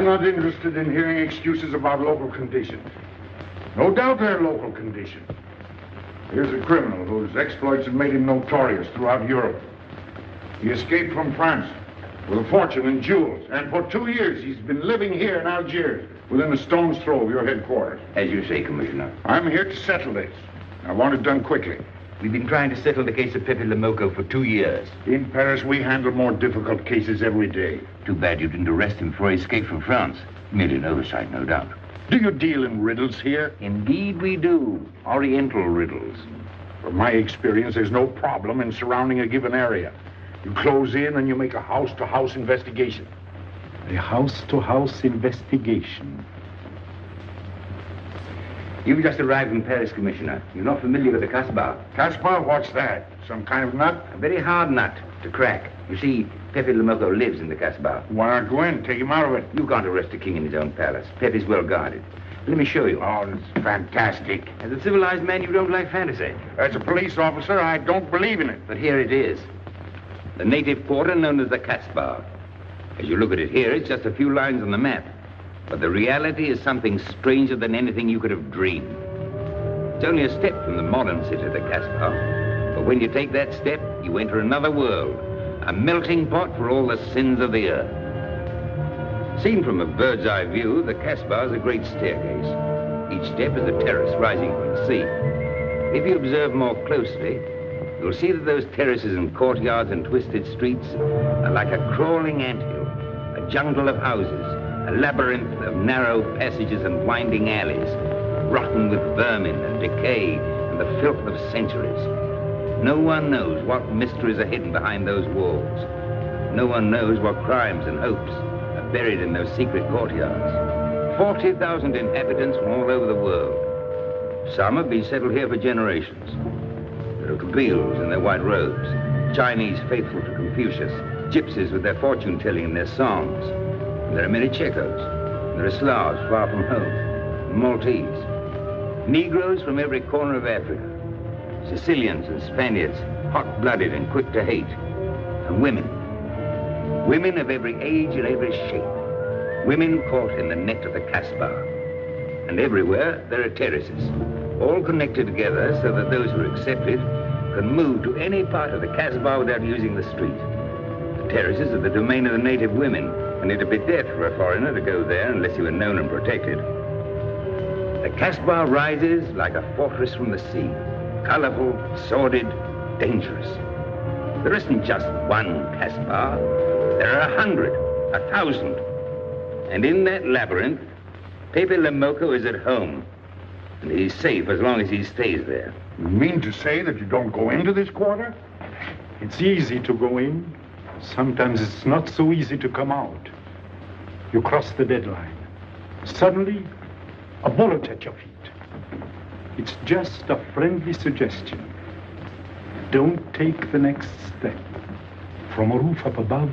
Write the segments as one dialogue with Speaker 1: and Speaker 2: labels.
Speaker 1: I'm not interested in hearing excuses about local conditions. No doubt they're local conditions. Here's a criminal whose exploits have made him notorious throughout Europe. He escaped from France with a fortune in jewels, and for 2 years he's been living here in Algiers, within a stone's throw of your headquarters.
Speaker 2: As you say, Commissioner.
Speaker 1: I'm here to settle this. I want it done quickly.
Speaker 2: We've been trying to settle the case of Pépé Le Moko for 2 years.
Speaker 1: In Paris, we handle more difficult cases every day.
Speaker 2: Too bad you didn't arrest him before he escaped from France. Merely an oversight, no doubt.
Speaker 1: Do you deal in riddles here?
Speaker 2: Indeed we do. Oriental riddles.
Speaker 1: From my experience, there's no problem in surrounding a given area. You close in and you make a house-to-house investigation.
Speaker 3: A house-to-house investigation.
Speaker 2: You've just arrived in Paris, Commissioner. You're not familiar with the Casbah.
Speaker 1: Casbah? What's that? Some kind of nut?
Speaker 2: A very hard nut to crack. You see, Pépé Le Moko lives in the Casbah.
Speaker 1: Why not go in? Take him out of it.
Speaker 2: You can't arrest a king in his own palace. Pépé's well guarded. Let me show you.
Speaker 1: Oh, that's fantastic.
Speaker 2: As a civilized man, you don't like fantasy.
Speaker 1: As a police officer, I don't believe in it.
Speaker 2: But here it is. The native quarter known as the Casbah. As you look at it here, it's just a few lines on the map. But the reality is something stranger than anything you could have dreamed. It's only a step from the modern city, the Casbah. But when you take that step, you enter another world, a melting pot for all the sins of the earth. Seen from a bird's eye view, the Casbah is a great staircase. Each step is a terrace rising from the sea. If you observe more closely, you'll see that those terraces and courtyards and twisted streets are like a crawling anthill, a jungle of houses, a labyrinth of narrow passages and winding alleys, rotten with vermin and decay and the filth of centuries. No one knows what mysteries are hidden behind those walls. No one knows what crimes and hopes are buried in those secret courtyards. 40,000 inhabitants from all over the world. Some have been settled here for generations. There are Kabyles in their white robes, Chinese faithful to Confucius, gypsies with their fortune-telling and their songs. There are many Checos. There are Slavs far from home, Maltese. Negroes from every corner of Africa. Sicilians and Spaniards, hot-blooded and quick to hate. And women. Women of every age and every shape. Women caught in the net of the Casbah. And everywhere there are terraces, all connected together so that those who are accepted can move to any part of the Casbah without using the street. The terraces are the domain of the native women, and it'd be death for a foreigner to go there unless he were known and protected. The Casbah rises like a fortress from the sea, colorful, sordid, dangerous. There isn't just one Casbah. There are 100, 1,000. And in that labyrinth, Pépé Le Moko is at home. And he's safe as long as he stays there.
Speaker 1: You mean to say that you don't go into this quarter?
Speaker 3: It's easy to go in. Sometimes it's not so easy to come out. You cross the deadline. Suddenly, a bullet at your feet. It's just a friendly suggestion. Don't take the next step. From a roof up above,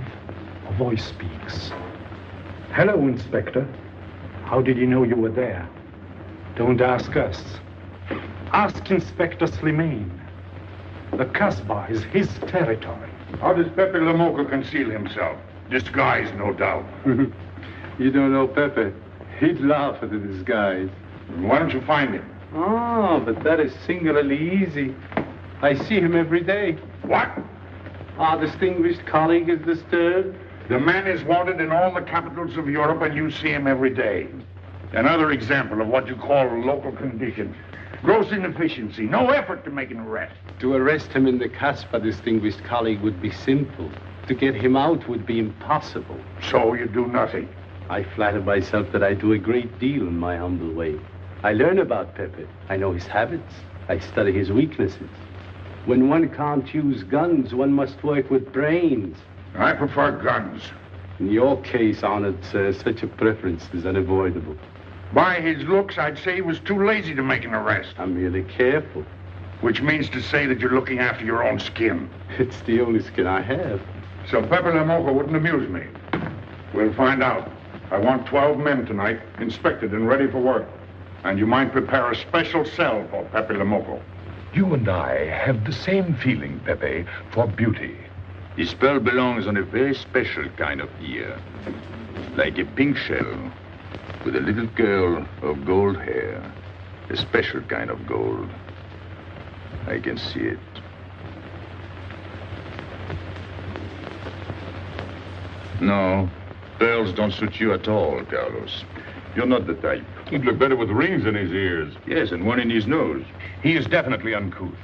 Speaker 3: a voice speaks. Hello, Inspector. How did you know you were there? Don't ask us. Ask Inspector Slimane. The Casbah is his territory.
Speaker 1: How does Pépé Le Moko conceal himself? Disguised, no doubt.
Speaker 4: You don't know Pepe. He'd laugh at the disguise.
Speaker 1: Why don't you find him?
Speaker 4: Oh, but that is singularly easy. I see him every day.
Speaker 1: What?
Speaker 4: Our distinguished colleague is disturbed.
Speaker 1: The man is wanted in all the capitals of Europe, and you see him every day. Another example of what you call local conditions. Gross inefficiency, no effort to make an arrest.
Speaker 4: To arrest him in the Casbah, distinguished colleague, would be simple. To get him out would be impossible.
Speaker 1: So you do nothing?
Speaker 4: I flatter myself that I do a great deal in my humble way. I learn about Pepe. I know his habits. I study his weaknesses. When one can't use guns, one must work with brains.
Speaker 1: I prefer guns.
Speaker 4: In your case, honored sir, such a preference is unavoidable.
Speaker 1: By his looks, I'd say he was too lazy to make an arrest.
Speaker 4: I'm merely careful.
Speaker 1: Which means to say that you're looking after your own skin.
Speaker 4: It's the only skin I have.
Speaker 1: So Pépé Le Moko wouldn't amuse me. We'll find out. I want 12 men tonight, inspected and ready for work. And you might prepare a special cell for Pépé Le Moko.
Speaker 5: You and I have the same feeling, Pepe, for beauty. This pearl belongs on a very special kind of ear. Like a pink shell with a little curl of gold hair. A special kind of gold. I can see it. No, pearls don't suit you at all, Carlos. You're not the type.
Speaker 1: He'd look better with rings in his ears.
Speaker 5: Yes, and one in his nose.
Speaker 1: He is definitely uncouth.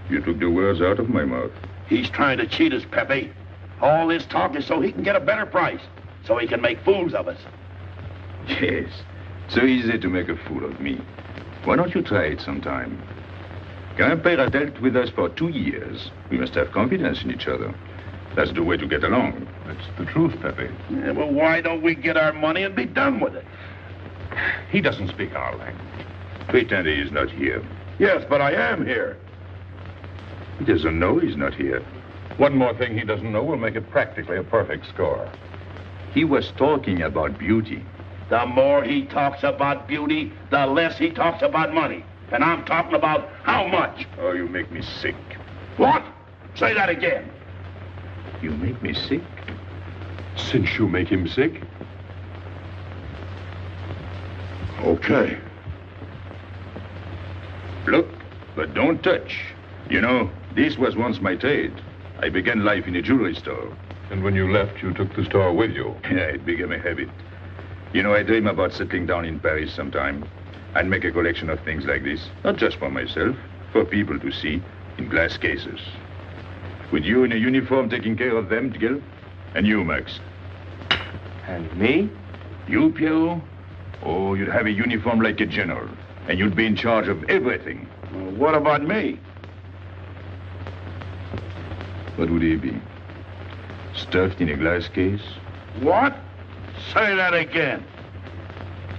Speaker 5: You took the words out of my mouth.
Speaker 6: He's trying to cheat us, Pepe. All this talk is so he can get a better price, so he can make fools of us.
Speaker 5: Yes, so easy to make a fool of me. Why don't you try it sometime? Grandpère has dealt with us for 2 years. We must have confidence in each other. That's the way to get along.
Speaker 1: That's the truth, Pepe.
Speaker 6: Yeah, well, why don't we get our money and be done with it?
Speaker 1: He doesn't speak our language.
Speaker 5: Pretend he is not here.
Speaker 6: Yes, but I am here.
Speaker 5: He doesn't know he's not here.
Speaker 1: One more thing he doesn't know will make it practically a perfect score.
Speaker 5: He was talking about beauty.
Speaker 6: The more he talks about beauty, the less he talks about money. And I'm talking about how much.
Speaker 5: Oh, you make me sick.
Speaker 6: What? Say that again.
Speaker 5: You make me sick?
Speaker 1: Since you make him sick?
Speaker 6: Okay.
Speaker 5: Look, but don't touch. You know, this was once my trade. I began life in a jewelry store.
Speaker 1: And when you left, you took the store with you.
Speaker 5: Yeah, it became a habit. You know, I dream about settling down in Paris sometime. I'd make a collection of things like this. Not just for myself, for people to see, in glass cases. With you in a uniform taking care of them, Gil? And you, Max?
Speaker 2: And me?
Speaker 5: You, Pierrot? Oh, you'd have a uniform like a general. And you'd be in charge of everything.
Speaker 6: Well, what about me?
Speaker 5: What would he be? Stuffed in a glass case?
Speaker 6: What? Say that again.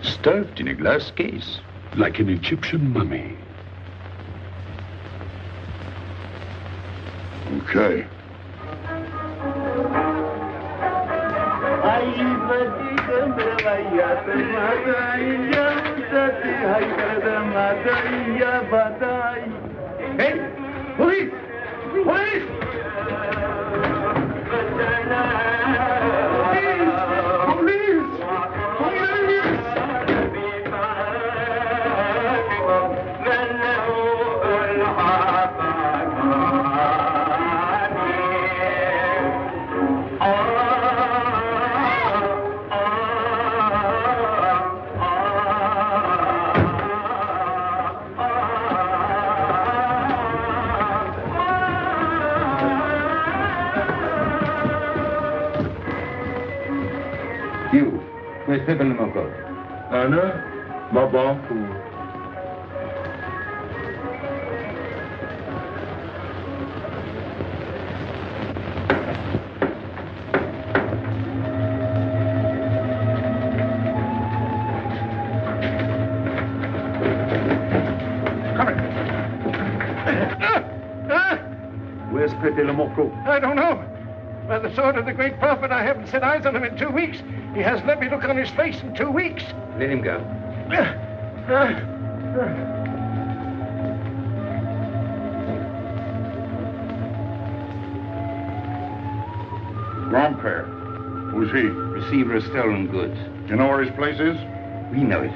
Speaker 5: Stuffed in a glass case.
Speaker 1: Like an Egyptian mummy.
Speaker 6: Okay.
Speaker 3: Hey! Police! Police!
Speaker 2: You, where's Pepe Le Moko?
Speaker 1: Anna? Baba?
Speaker 3: Where's Pepe Le Moko?
Speaker 7: I don't know. By the sword of the great prophet, I haven't set eyes on him in 2 weeks. He hasn't let me look on his face in 2 weeks.
Speaker 2: Let him go.
Speaker 1: Grandpère. Who's he?
Speaker 2: Receiver of stolen goods.
Speaker 1: You know where his place is?
Speaker 2: We know it.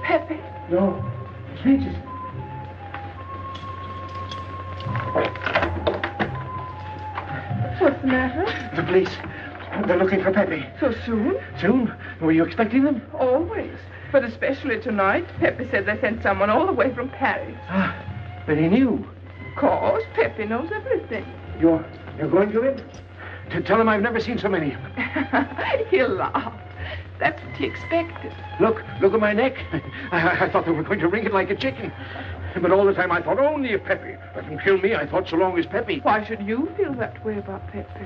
Speaker 7: Pepe. No. Changes.
Speaker 8: What's the matter?
Speaker 7: The police. They're looking for Pepe.
Speaker 8: So soon?
Speaker 7: Soon? Were you expecting them?
Speaker 8: Always. But especially tonight. Pepe said they sent someone all the way from Paris.
Speaker 7: Ah, but he knew.
Speaker 8: Of course, Pepe knows everything.
Speaker 7: You're going to him? To tell him I've never seen so many.
Speaker 8: He'll laugh. That's what he expected.
Speaker 7: Look at my neck. I thought they were going to wring it like a chicken. But all the time I thought only if Pepe. Let him kill me, I thought so long as Pepe.
Speaker 8: Why should you feel that way about Pepe?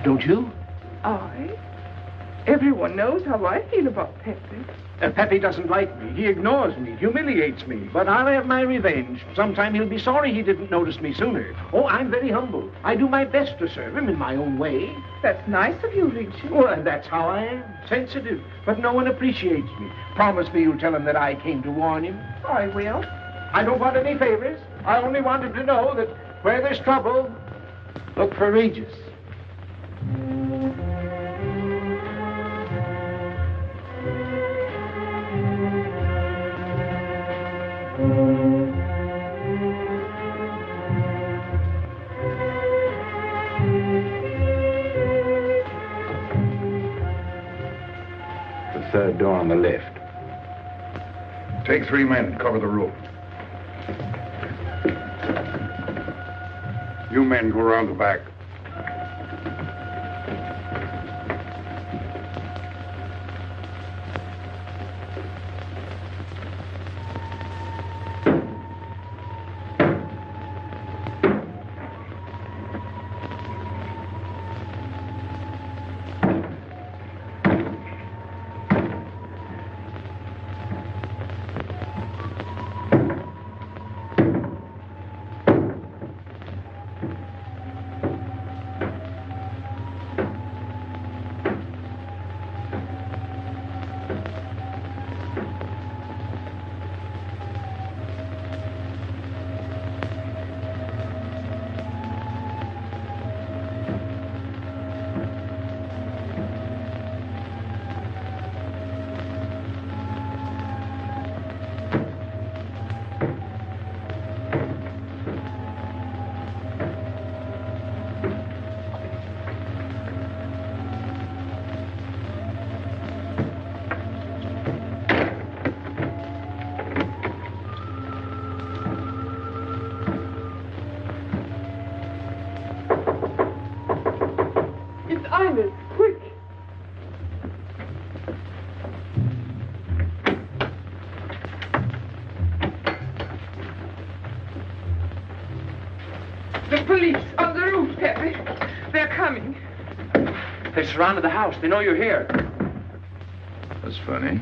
Speaker 7: Don't you?
Speaker 8: I? Everyone knows how I feel about Pepe.
Speaker 7: Pepe doesn't like me. He ignores me, humiliates me. But I'll have my revenge. Sometime he'll be sorry he didn't notice me sooner. Oh, I'm very humble. I do my best to serve him in my own way.
Speaker 8: That's nice of you, Richard.
Speaker 7: Well, that's how I am. Sensitive. But no one appreciates me. Promise me you'll tell him that I came to warn him.
Speaker 8: I will.
Speaker 7: I don't want any favors. I only want him to know that where there's trouble, look for Regis.
Speaker 1: The third door on the left. Take 3 men, cover the room. You men go around the back.
Speaker 8: Quick! The police on the roof, Pepe. They're coming.
Speaker 7: They surrounded the house. They know you're here.
Speaker 5: That's funny.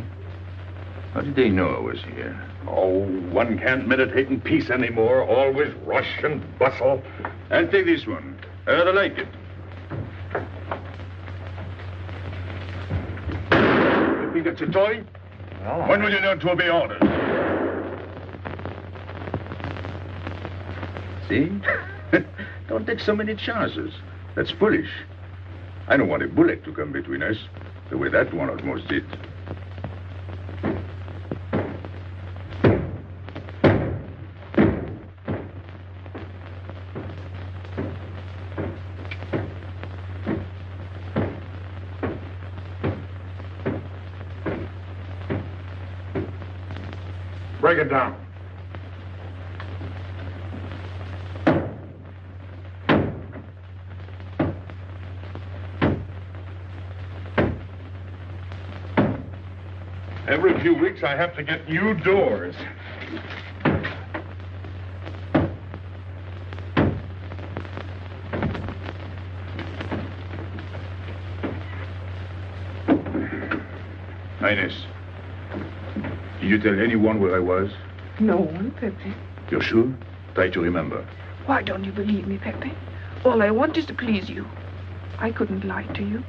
Speaker 5: How did they know I was here?
Speaker 6: Oh, one can't meditate in peace anymore. Always rush and bustle.
Speaker 5: I'll take this one. I rather like it.
Speaker 6: You think it's a toy?
Speaker 7: Well,
Speaker 6: When will you learn to obey orders?
Speaker 5: See? Don't take so many chances. That's foolish. I don't want a bullet to come between us, the way that one almost did.
Speaker 1: Break it down.
Speaker 6: Every few weeks I have to get new doors.
Speaker 5: Highness, did you tell anyone where I was?
Speaker 8: No one, Pepe.
Speaker 5: You're sure? Try to remember.
Speaker 8: Why don't you believe me, Pepe? All I want is to please you. I couldn't lie to you.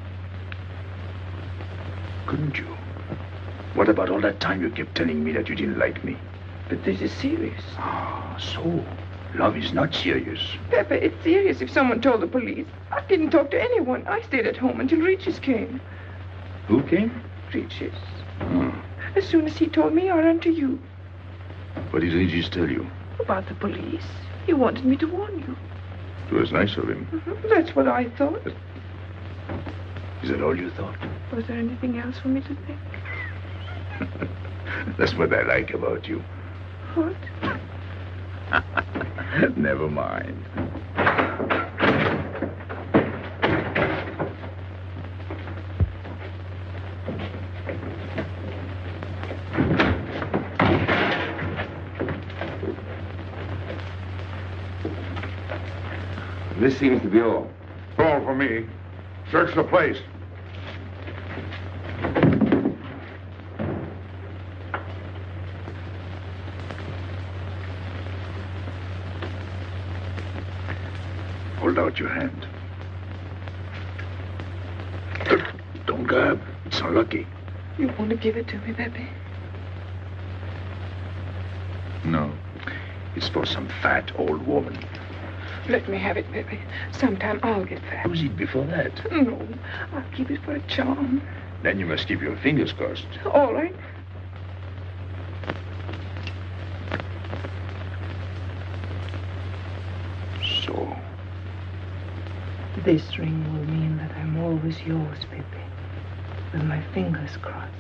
Speaker 5: Couldn't you? What about all that time you kept telling me that you didn't like me?
Speaker 8: But this is serious.
Speaker 5: Ah, so love is not serious.
Speaker 8: Pepe, it's serious if someone told the police. I didn't talk to anyone. I stayed at home until Regis came.
Speaker 5: Who came?
Speaker 8: Regis.
Speaker 5: Hmm.
Speaker 8: As soon as he told me, I ran to you.
Speaker 5: What did Regis tell you?
Speaker 8: About the police. He wanted me to warn you.
Speaker 5: It was nice of him.
Speaker 8: That's what I thought.
Speaker 5: Is that all you thought?
Speaker 8: Was there anything else for me to think?
Speaker 5: That's what I like about you.
Speaker 8: What?
Speaker 5: Never mind.
Speaker 2: This seems to be all.
Speaker 1: All for me. Search the place.
Speaker 5: out your hand. Don't grab. It's unlucky.
Speaker 8: You want to give it to me, Pepe?
Speaker 5: No. It's for some fat old woman.
Speaker 8: Let me have it, Pepe. Sometime I'll get fat.
Speaker 5: Use it before that.
Speaker 8: No, I'll keep it for a charm.
Speaker 5: Then you must keep your fingers crossed.
Speaker 8: All right.
Speaker 5: So.
Speaker 8: This ring will mean that I'm always yours, Pepe. With my fingers crossed.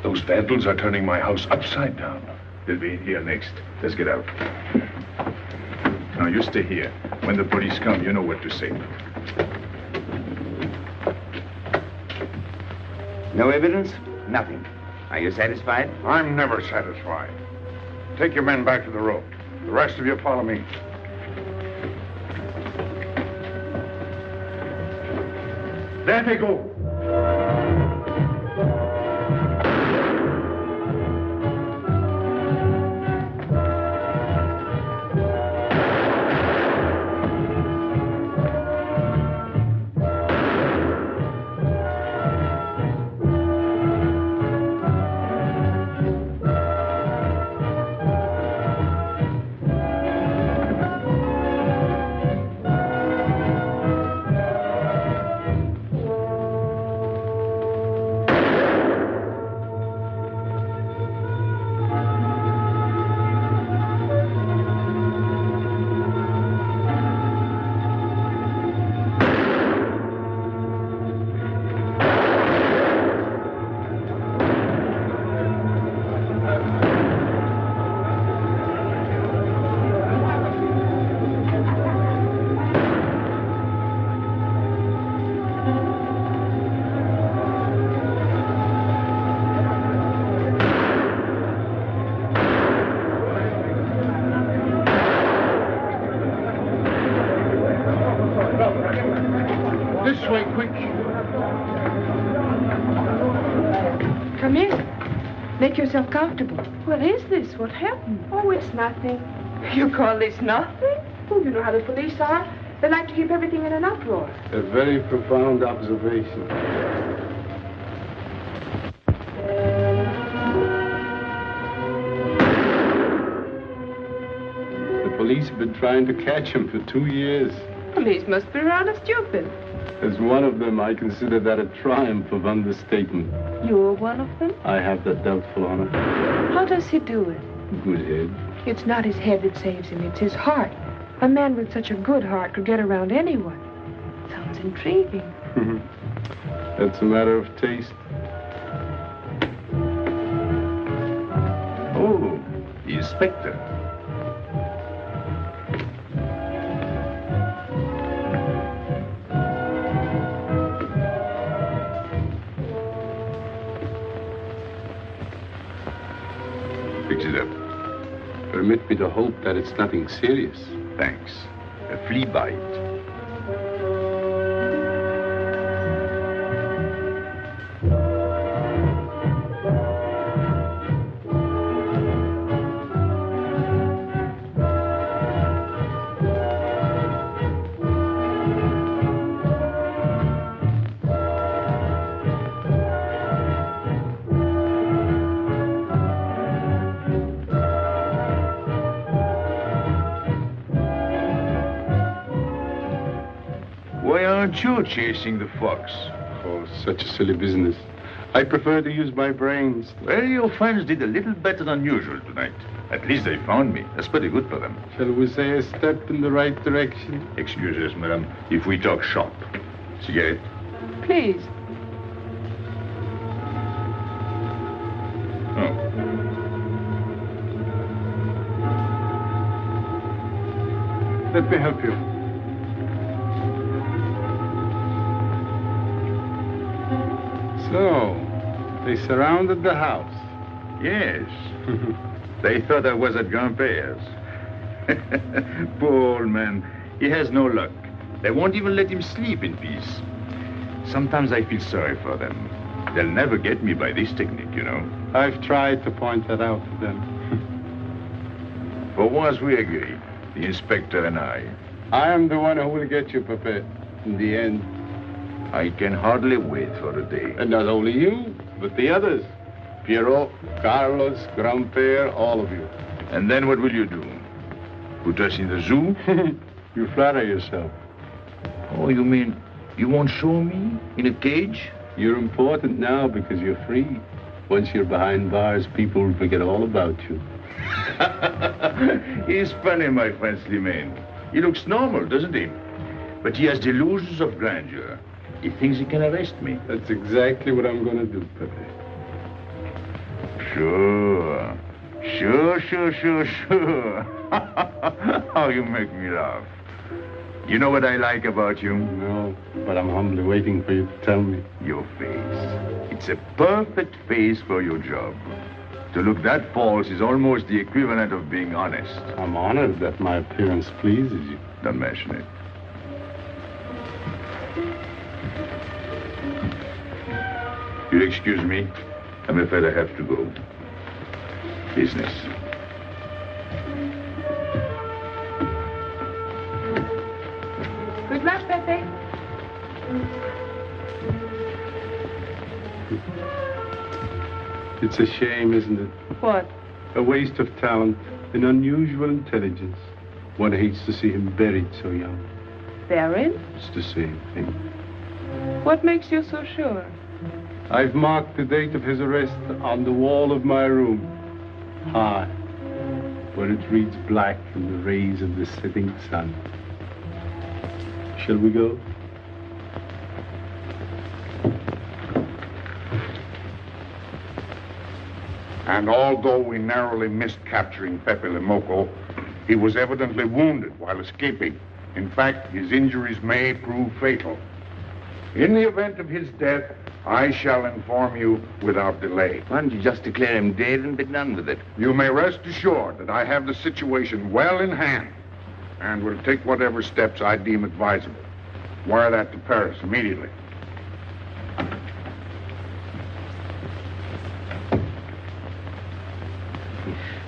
Speaker 1: Those vandals are turning my house upside down. They'll be in here next. Let's get out. Now, you stay here. When the police come, you know what to say.
Speaker 2: No evidence? Nothing. Are you satisfied?
Speaker 1: I'm never satisfied. Take your men back to the road. The rest of you follow me. There they go.
Speaker 8: Come in. Make yourself comfortable. What is this? What happened?
Speaker 9: Oh, it's nothing.
Speaker 8: You call this nothing?
Speaker 9: Oh, you know how the police are. They like to keep everything in an uproar.
Speaker 4: A very profound observation. The police have been trying to catch him for 2 years.
Speaker 8: Police must be rather stupid.
Speaker 4: As one of them, I consider that a triumph of understatement.
Speaker 8: You're one of them?
Speaker 4: I have that doubtful honor.
Speaker 8: How does he do it?
Speaker 4: Good head.
Speaker 8: It's not his head that saves him, it's his heart. A man with such a good heart could get around anyone. Sounds intriguing.
Speaker 4: That's a matter of taste.
Speaker 5: Oh, the inspector. Fix it up.
Speaker 4: Permit me to hope that it's nothing serious.
Speaker 5: Thanks. A flea bite. You're chasing the fox.
Speaker 4: Oh, such a silly business. I prefer to use my brains.
Speaker 5: Well, your friends did a little better than usual tonight. At least they found me. That's pretty good for them.
Speaker 4: Shall we say a step in the right direction?
Speaker 5: Excuse us, madam, if we talk shop. Cigarette?
Speaker 8: Please.
Speaker 5: Oh.
Speaker 3: Let me help you.
Speaker 4: So, they surrounded the house.
Speaker 5: Yes. They thought I was at Grandpère's. Poor old man. He has no luck. They won't even let him sleep in peace. Sometimes I feel sorry for them. They'll never get me by this technique, you know.
Speaker 4: I've tried to point that out to them.
Speaker 5: For once we agree, the inspector and I.
Speaker 4: I am the one who will get you, Pepe, in the end.
Speaker 5: I can hardly wait for the day.
Speaker 4: And not only you, but the others. Pierrot, Carlos, Grandpere, all of you.
Speaker 5: And then what will you do? Put us in the zoo?
Speaker 4: You flatter yourself.
Speaker 5: Oh, you mean you won't show me in a cage?
Speaker 4: You're important now because you're free. Once you're behind bars, people will forget all about you.
Speaker 5: He's funny, my friend Slimane. He looks normal, doesn't he? But he has delusions of grandeur. He thinks he can arrest me.
Speaker 4: That's exactly what I'm going to do, Pepe.
Speaker 5: Sure. Sure. How you make me laugh. You know what I like about you?
Speaker 4: No, but I'm humbly waiting for you to tell me.
Speaker 5: Your face. It's a perfect face for your job. To look that false is almost the equivalent of being honest.
Speaker 4: I'm honored that my appearance pleases you.
Speaker 5: Don't mention it. You'll excuse me. I'm afraid I have to go. Business.
Speaker 9: Good luck, Pepe.
Speaker 4: It's a shame, isn't it?
Speaker 8: What?
Speaker 4: A waste of talent, an unusual intelligence. One hates to see him buried so young.
Speaker 8: Buried?
Speaker 4: It's the same thing.
Speaker 8: What makes you so sure?
Speaker 4: I've marked the date of his arrest on the wall of my room. High, where it reads black in the rays of the setting sun. Shall we go?
Speaker 1: And although we narrowly missed capturing Pépé Le Moko, he was evidently wounded while escaping. In fact, his injuries may prove fatal. In the event of his death, I shall inform you without delay.
Speaker 2: Why don't you just declare him dead and be done with it?
Speaker 1: You may rest assured that I have the situation well in hand and will take whatever steps I deem advisable. Wire that to Paris immediately.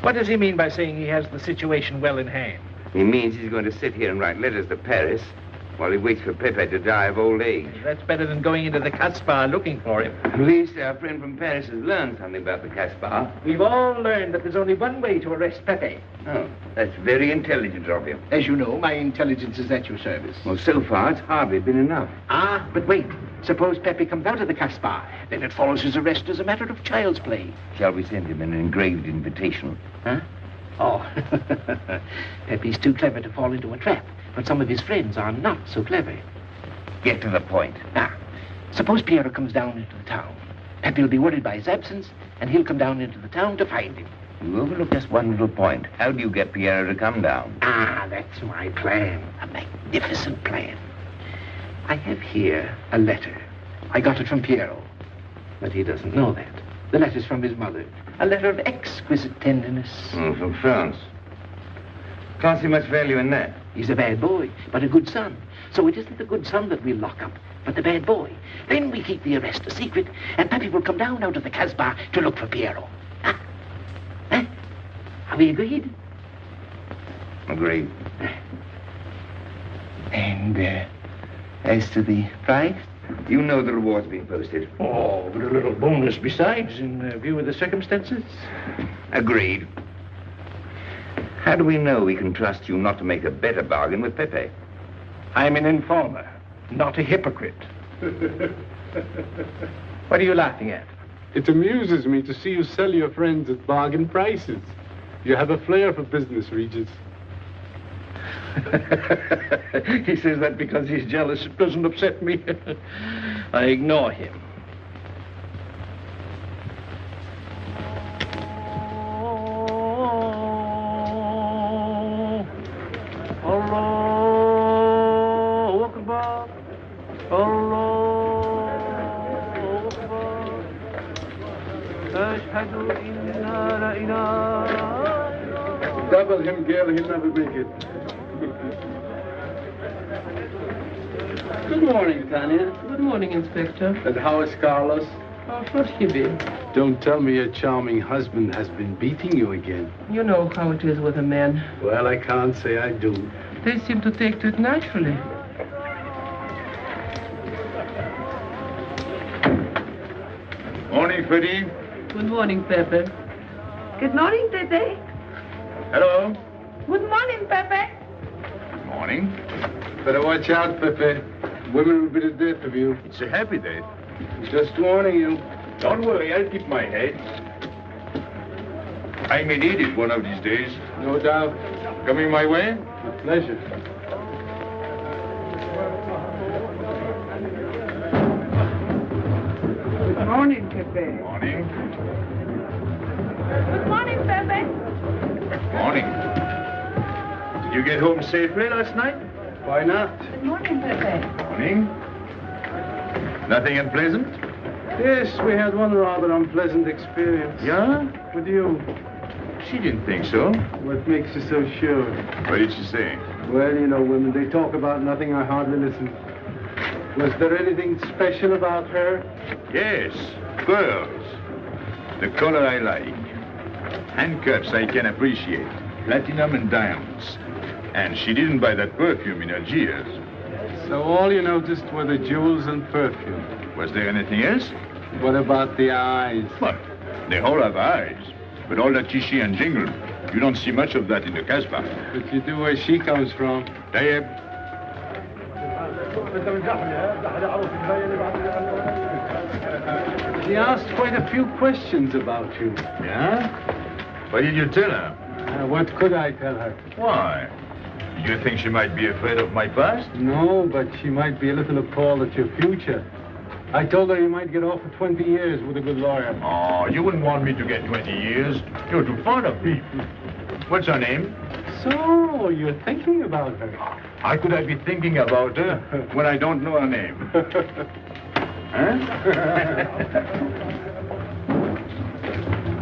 Speaker 7: What does he mean by saying he has the situation well in hand?
Speaker 2: He means he's going to sit here and write letters to Paris while he waits for Pepe to die of old age.
Speaker 7: That's better than going into the Casbah looking for him.
Speaker 2: At least our friend from Paris has learned something about the Casbah.
Speaker 7: We've all learned that there's only one way to arrest Pepe.
Speaker 2: Oh, that's very intelligent of you.
Speaker 7: As you know, my intelligence is at your service.
Speaker 2: Well, so far, it's hardly been enough.
Speaker 7: Ah, but wait. Suppose Pepe comes out of the Casbah. Then it follows his arrest as a matter of child's play.
Speaker 2: Shall we send him an engraved invitation?
Speaker 7: Huh? Oh, Pepe's too clever to fall into a trap, but some of his friends are not so clever.
Speaker 2: Get to the point.
Speaker 7: Now, suppose Piero comes down into the town. Pepe will be worried by his absence, and he'll come down into the town to find him.
Speaker 2: You overlook just one little point. How do you get Piero to come down?
Speaker 7: Ah, that's my plan. A magnificent plan. I have here a letter. I got it from Piero, but he doesn't know that. The letter's from his mother. A letter of exquisite tenderness.
Speaker 2: From France. Can't see much value in that.
Speaker 7: He's a bad boy, but a good son. So it isn't the good son that we'll lock up, but the bad boy. Then we keep the arrest a secret, and Pepe will come down out of the Casbah to look for Piero. Huh? Huh? Are we agreed?
Speaker 2: Agreed.
Speaker 7: And, as to the price?
Speaker 2: You know the reward's been posted.
Speaker 7: Oh, but a little bonus besides, in view of the circumstances.
Speaker 2: Agreed. How do we know we can trust you not to make a better bargain with Pepe?
Speaker 7: I'm an informer, not a hypocrite. What are you laughing at?
Speaker 4: It amuses me to see you sell your friends at bargain prices. You have a flair for business, Regis.
Speaker 7: He says that because he's jealous. It doesn't upset me. I ignore him. Allahu Akbar. Allahu Akbar. Ashhadu inna la ilaha illallah.
Speaker 4: Double him, girl, he'll never make it.
Speaker 10: Good morning, Tanya. Good morning, Inspector.
Speaker 4: And how is Carlos?
Speaker 10: Of course he be.
Speaker 4: Don't tell me your charming husband has been beating you again.
Speaker 10: You know how it is with a man.
Speaker 4: Well, I can't say I do.
Speaker 10: They seem to take to it naturally.
Speaker 5: Morning, Freddie.
Speaker 10: Good morning, Pepe.
Speaker 9: Good morning, Pepe.
Speaker 5: Hello.
Speaker 9: Good morning, Pepe.
Speaker 5: Morning.
Speaker 4: Better watch out, Pepe. Women will be the death of you.
Speaker 5: It's a happy day.
Speaker 4: Just warning you.
Speaker 5: Don't worry, I'll keep my head. I may need it one of these days.
Speaker 4: No doubt.
Speaker 5: Coming my way?
Speaker 4: With pleasure.
Speaker 8: Good morning, Pepe.
Speaker 5: Morning.
Speaker 9: Good morning, Pepe.
Speaker 5: Morning. Did you get home safely last night?
Speaker 4: Why not?
Speaker 9: Good morning, Pepe.
Speaker 5: Morning. Nothing unpleasant?
Speaker 4: Yes, we had one rather unpleasant experience.
Speaker 5: Yeah?
Speaker 4: With you.
Speaker 5: She didn't think so.
Speaker 4: What makes you so sure?
Speaker 5: What did she say?
Speaker 4: Well, you know, women, they talk about nothing. I hardly listen. Was there anything special about her?
Speaker 5: Yes, pearls. The color I like. Handcuffs I can appreciate. Platinum and diamonds. And she didn't buy that perfume in Algiers.
Speaker 4: So all you noticed were the jewels and perfume.
Speaker 5: Was there anything else?
Speaker 4: What about the eyes?
Speaker 5: What? They all have eyes. But all that chichi and jingle, you don't see much of that in the Casbah.
Speaker 4: But you do where she comes from.
Speaker 5: Tayyip.
Speaker 4: She asked quite a few questions about you.
Speaker 5: Yeah? What did you tell her?
Speaker 4: What could I tell her?
Speaker 5: Why? Do you think she might be afraid of my past?
Speaker 4: No, but she might be a little appalled at your future. I told her you might get off for 20 years with a good lawyer.
Speaker 5: Oh, you wouldn't want me to get 20 years. You're too fond of me. What's her name?
Speaker 4: So, you're thinking about her.
Speaker 5: How could I be thinking about her when I don't know her name? Huh?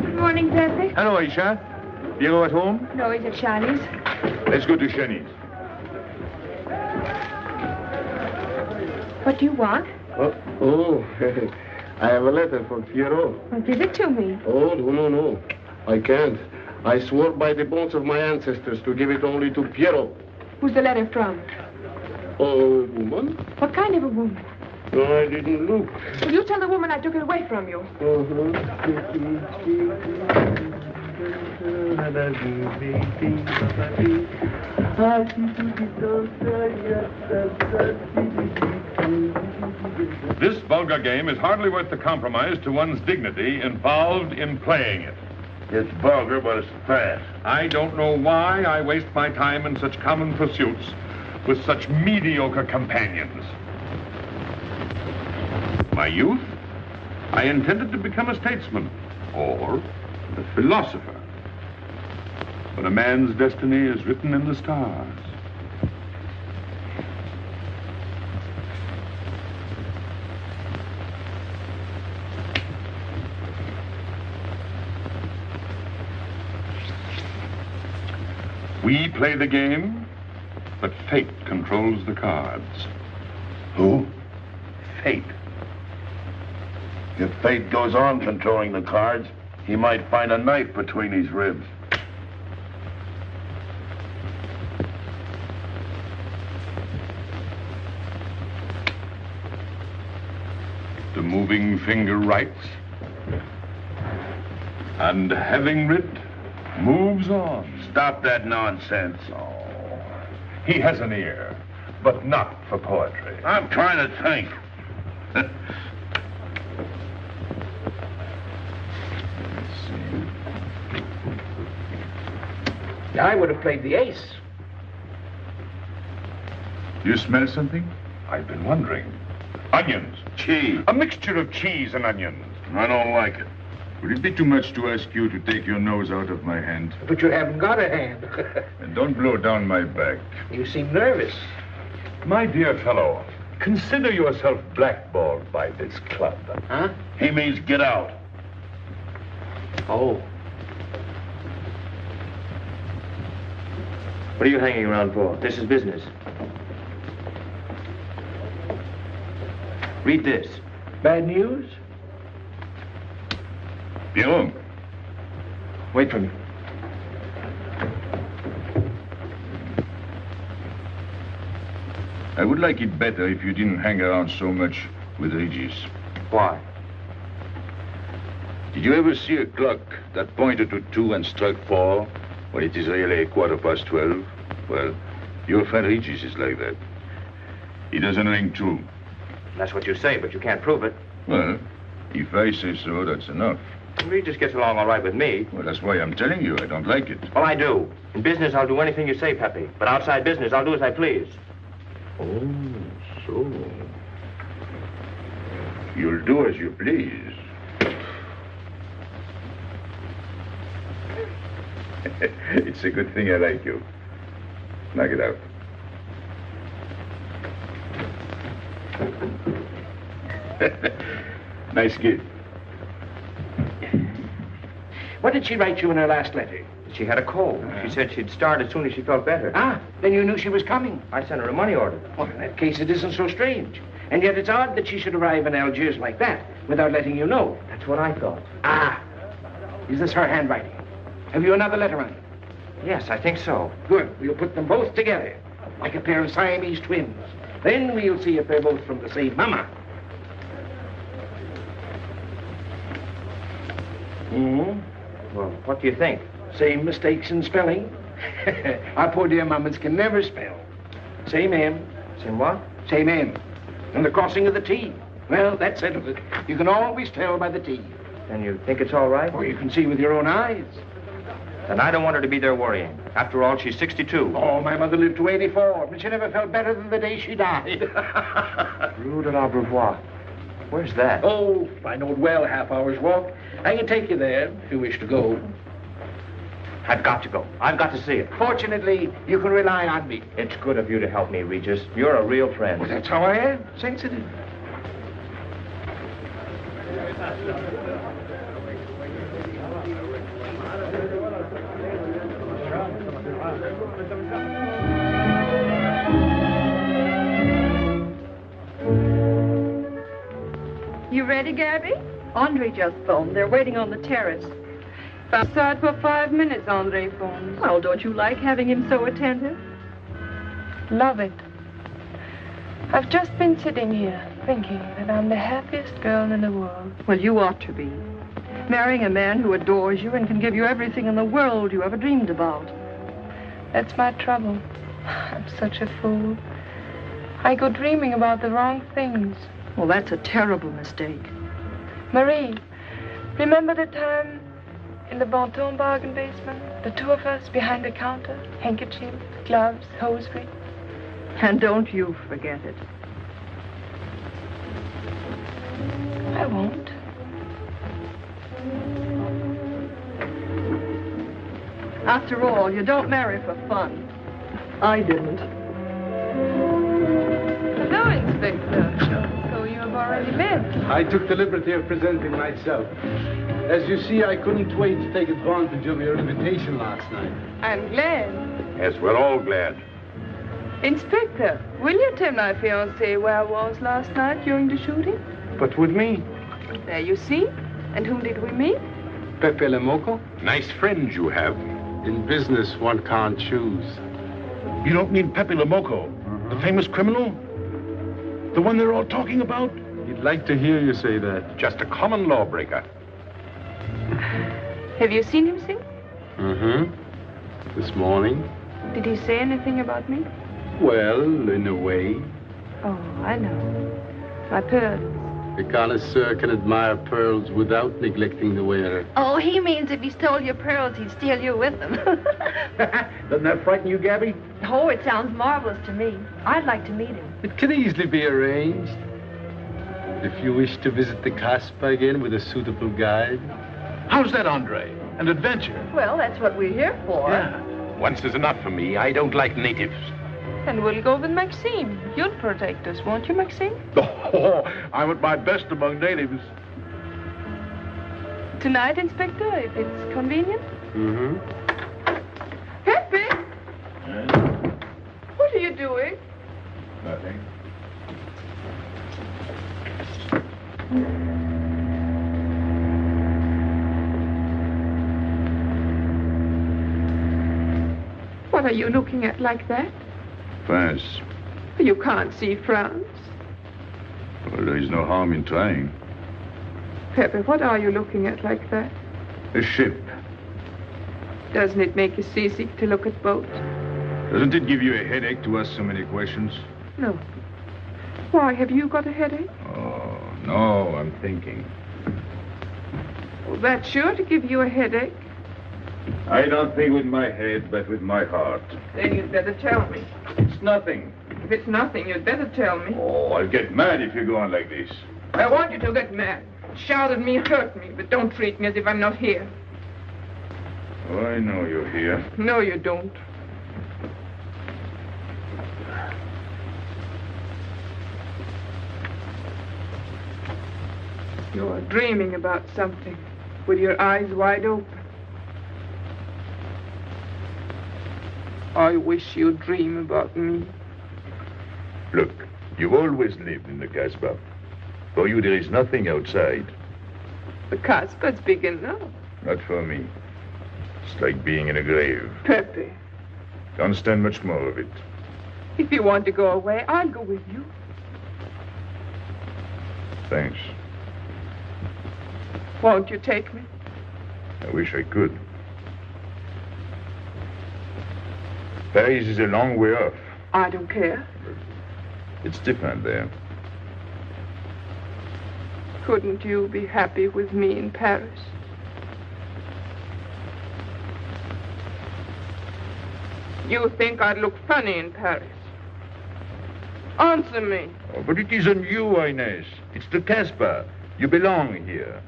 Speaker 9: Good morning, Pepe.
Speaker 5: Hello, Aisha. Piero at home?
Speaker 9: No, he's at Shani's.
Speaker 5: Let's go to Shani's.
Speaker 9: What do you want?
Speaker 11: Oh, I have a letter for Pierrot.
Speaker 9: Well, give it to me.
Speaker 11: Oh, no. I can't. I swore by the bones of my ancestors to give it only to Pierrot.
Speaker 9: Who's the letter from?
Speaker 11: Oh, woman?
Speaker 9: What kind of a woman?
Speaker 11: No, I didn't look.
Speaker 9: Well, you tell the woman I took it away from you.
Speaker 12: This vulgar game is hardly worth the compromise to one's dignity involved in playing it.
Speaker 6: It's vulgar, but it's fast.
Speaker 12: I don't know why I waste my time in such common pursuits with such mediocre companions. My youth, I intended to become a statesman or a philosopher. But a man's destiny is written in the stars. We play the game, but fate controls the cards.
Speaker 6: Who? Fate. If fate goes on controlling the cards, he might find a knife between his ribs.
Speaker 12: The moving finger writes, and having writ, moves on.
Speaker 6: Stop that nonsense.
Speaker 12: Oh, he has an ear, but not for poetry.
Speaker 6: I'm trying to think.
Speaker 7: I would have played the ace.
Speaker 12: You smell something? I've been wondering. Onions.
Speaker 6: Cheese.
Speaker 12: A mixture of cheese and onions.
Speaker 6: I don't like it.
Speaker 5: Would it be too much to ask you to take your nose out of my hand?
Speaker 7: But you haven't got a hand.
Speaker 5: And don't blow down my back.
Speaker 7: You seem nervous.
Speaker 12: My dear fellow, consider yourself blackballed by this club.
Speaker 7: Huh?
Speaker 6: He means get out.
Speaker 7: Oh.
Speaker 13: What are you hanging around for? This is business. Read this.
Speaker 7: Bad news?
Speaker 5: Pierrot.
Speaker 7: Wait for me.
Speaker 5: I would like it better if you didn't hang around so much with Regis.
Speaker 13: Why?
Speaker 5: Did you ever see a clock that pointed to 2 and struck 4 when it is really 12:15? Well, your friend Regis is like that. He doesn't ring true.
Speaker 13: That's what you say, but you can't prove it.
Speaker 5: Well, if I say so, that's enough.
Speaker 13: Regis gets along all right with me.
Speaker 5: Well, that's why I'm telling you I don't like it.
Speaker 13: Well, I do. In business, I'll do anything you say, Pepe. But outside business, I'll do as I please.
Speaker 5: Oh, so. You'll do as you please. It's a good thing I like you. Knock it out. Nice kid.
Speaker 7: What did she write you in her last letter?
Speaker 13: She had a cold. She said she'd start as soon as she felt better.
Speaker 7: Ah, then you knew she was coming.
Speaker 13: I sent her a money order.
Speaker 7: Well, in that case, it isn't so strange. And yet it's odd that she should arrive in Algiers like that, without letting you know.
Speaker 13: That's what I thought.
Speaker 7: Ah, is this her handwriting? Have you another letter on it?
Speaker 13: Yes, I think so.
Speaker 7: Good. We'll put them both together, like a pair of Siamese twins. Then we'll see if they're both from the same mama.
Speaker 13: Well, what do you think?
Speaker 7: Same mistakes in spelling. Our poor dear mamas can never spell. Same M.
Speaker 13: Same what?
Speaker 7: Same M. And the crossing of the T. Well, that settles it. You can always tell by the T.
Speaker 13: Then you think it's all right?
Speaker 7: Or you can see with your own eyes.
Speaker 13: Then I don't want her to be there worrying. After all, she's 62.
Speaker 7: Oh, my mother lived to 84, but she never felt better than the day she died.
Speaker 13: Rue de l'Abreuvoir. Where's that?
Speaker 7: Oh, I know it well, half hour's walk. I can take you there if you wish to go.
Speaker 13: I've got to go. I've got to see it.
Speaker 7: Fortunately, you can rely on me.
Speaker 13: It's good of you to help me, Regis. You're a real friend.
Speaker 7: Well, that's how I am. Sensitive.
Speaker 8: You ready, Gabby?
Speaker 9: Andre just phoned. They're waiting on the terrace.
Speaker 8: Outside for 5 minutes, Andre phones.
Speaker 9: Well, don't you like having him so attentive?
Speaker 8: Love it. I've just been sitting here thinking that I'm the happiest girl in the world.
Speaker 9: Well, you ought to be. Marrying a man who adores you and can give you everything in the world you ever dreamed about.
Speaker 8: That's my trouble. I'm such a fool. I go dreaming about the wrong things.
Speaker 9: Well, that's a terrible mistake.
Speaker 8: Marie, remember the time in the Bonton bargain basement? The two of us behind the counter, handkerchiefs, gloves, hosiery.
Speaker 9: And don't you forget it.
Speaker 8: I won't.
Speaker 9: After all, you don't marry for fun. I didn't.
Speaker 8: Hello, Inspector. So you have already met.
Speaker 4: I took the liberty of presenting myself. As you see, I couldn't wait to take advantage of your invitation last night.
Speaker 8: I'm glad.
Speaker 12: Yes, we're all glad.
Speaker 8: Inspector, will you tell my fiancé where I was last night during the shooting?
Speaker 3: But with me,
Speaker 8: There you see. And whom did we meet?
Speaker 4: Pepe Le Moko?
Speaker 12: Nice friends you have.
Speaker 4: In business, one can't choose.
Speaker 6: You don't mean Pépé Le Moko, the famous criminal? The one they're all talking about?
Speaker 3: you'd like to hear you say that.
Speaker 12: Just a common lawbreaker.
Speaker 8: Have you seen him since?
Speaker 4: Mm-hmm. This morning?
Speaker 8: Did he say anything about me?
Speaker 4: Well, in a way.
Speaker 8: Oh, I know. My pearls.
Speaker 4: A connoisseur can admire pearls without neglecting the wearer.
Speaker 9: Oh, he means if he stole your pearls, he'd steal you with them.
Speaker 7: Doesn't that frighten you, Gabby?
Speaker 9: Oh, it sounds marvelous to me. I'd like to meet him.
Speaker 4: It can easily be arranged. If you wish to visit the Casbah again with a suitable guide.
Speaker 6: How's that, Andre? An adventure?
Speaker 9: Well, that's what we're here for.
Speaker 6: Yeah.
Speaker 12: Once is enough for me. I don't like natives.
Speaker 8: And we'll go with Maxime. You'll protect us, won't you, Maxime?
Speaker 6: Oh, I'm at my best among natives.
Speaker 8: Tonight, Inspector, if it's convenient.
Speaker 4: Mm-hmm.
Speaker 8: Pepe! What are you doing?
Speaker 5: Nothing.
Speaker 9: What are you looking at like that?
Speaker 5: France.
Speaker 9: You can't see France.
Speaker 5: Well, there is no harm in trying.
Speaker 9: Pepe, what are you looking at like that?
Speaker 5: A ship.
Speaker 9: Doesn't it make you seasick to look at boats?
Speaker 5: Doesn't it give you a headache to ask so many questions?
Speaker 9: No. Why, have you got a headache?
Speaker 5: Oh, no, I'm thinking.
Speaker 9: Well, that's sure to give you a headache.
Speaker 5: I don't think with my head, but with my heart.
Speaker 9: Then you'd better tell me.
Speaker 5: It's nothing.
Speaker 9: If it's nothing, you'd better tell me.
Speaker 5: Oh, I'll get mad if you go on like this.
Speaker 9: I want you to get mad. Shout at me, hurt me, but don't treat me as if I'm not here.
Speaker 5: Oh, I know you're here.
Speaker 9: No, you don't. You're dreaming about something with your eyes wide open. I wish you'd dream about me.
Speaker 5: Look, you've always lived in the Casbah. For you, there is nothing outside.
Speaker 9: The Casbah's big enough.
Speaker 5: Not for me. It's like being in a grave.
Speaker 9: Pepe,
Speaker 5: Don't stand much more of it.
Speaker 9: if you want to go away, I'll go with you.
Speaker 5: Thanks.
Speaker 9: Won't you take me?
Speaker 5: I wish I could. Paris is a long way off.
Speaker 9: I don't care.
Speaker 5: It's different there.
Speaker 9: Couldn't you be happy with me in Paris? You think I'd look funny in Paris? Answer me.
Speaker 5: Oh, but it isn't you, Inez. It's the Casbah. You belong here.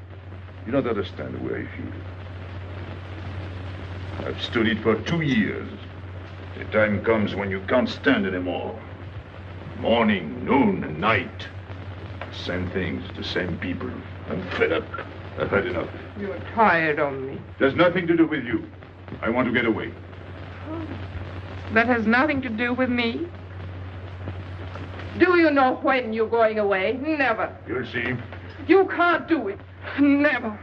Speaker 5: You don't understand the way I feel. I've stood it for 2 years. The time comes when you can't stand anymore. Morning, noon, and night. Same things, the same people. I'm fed up. I've had enough.
Speaker 9: You're tired of me.
Speaker 5: There's nothing to do with you. I want to get away.
Speaker 9: That has nothing to do with me. Do you know when you're going away? Never.
Speaker 5: You'll see.
Speaker 9: You can't do it. Never.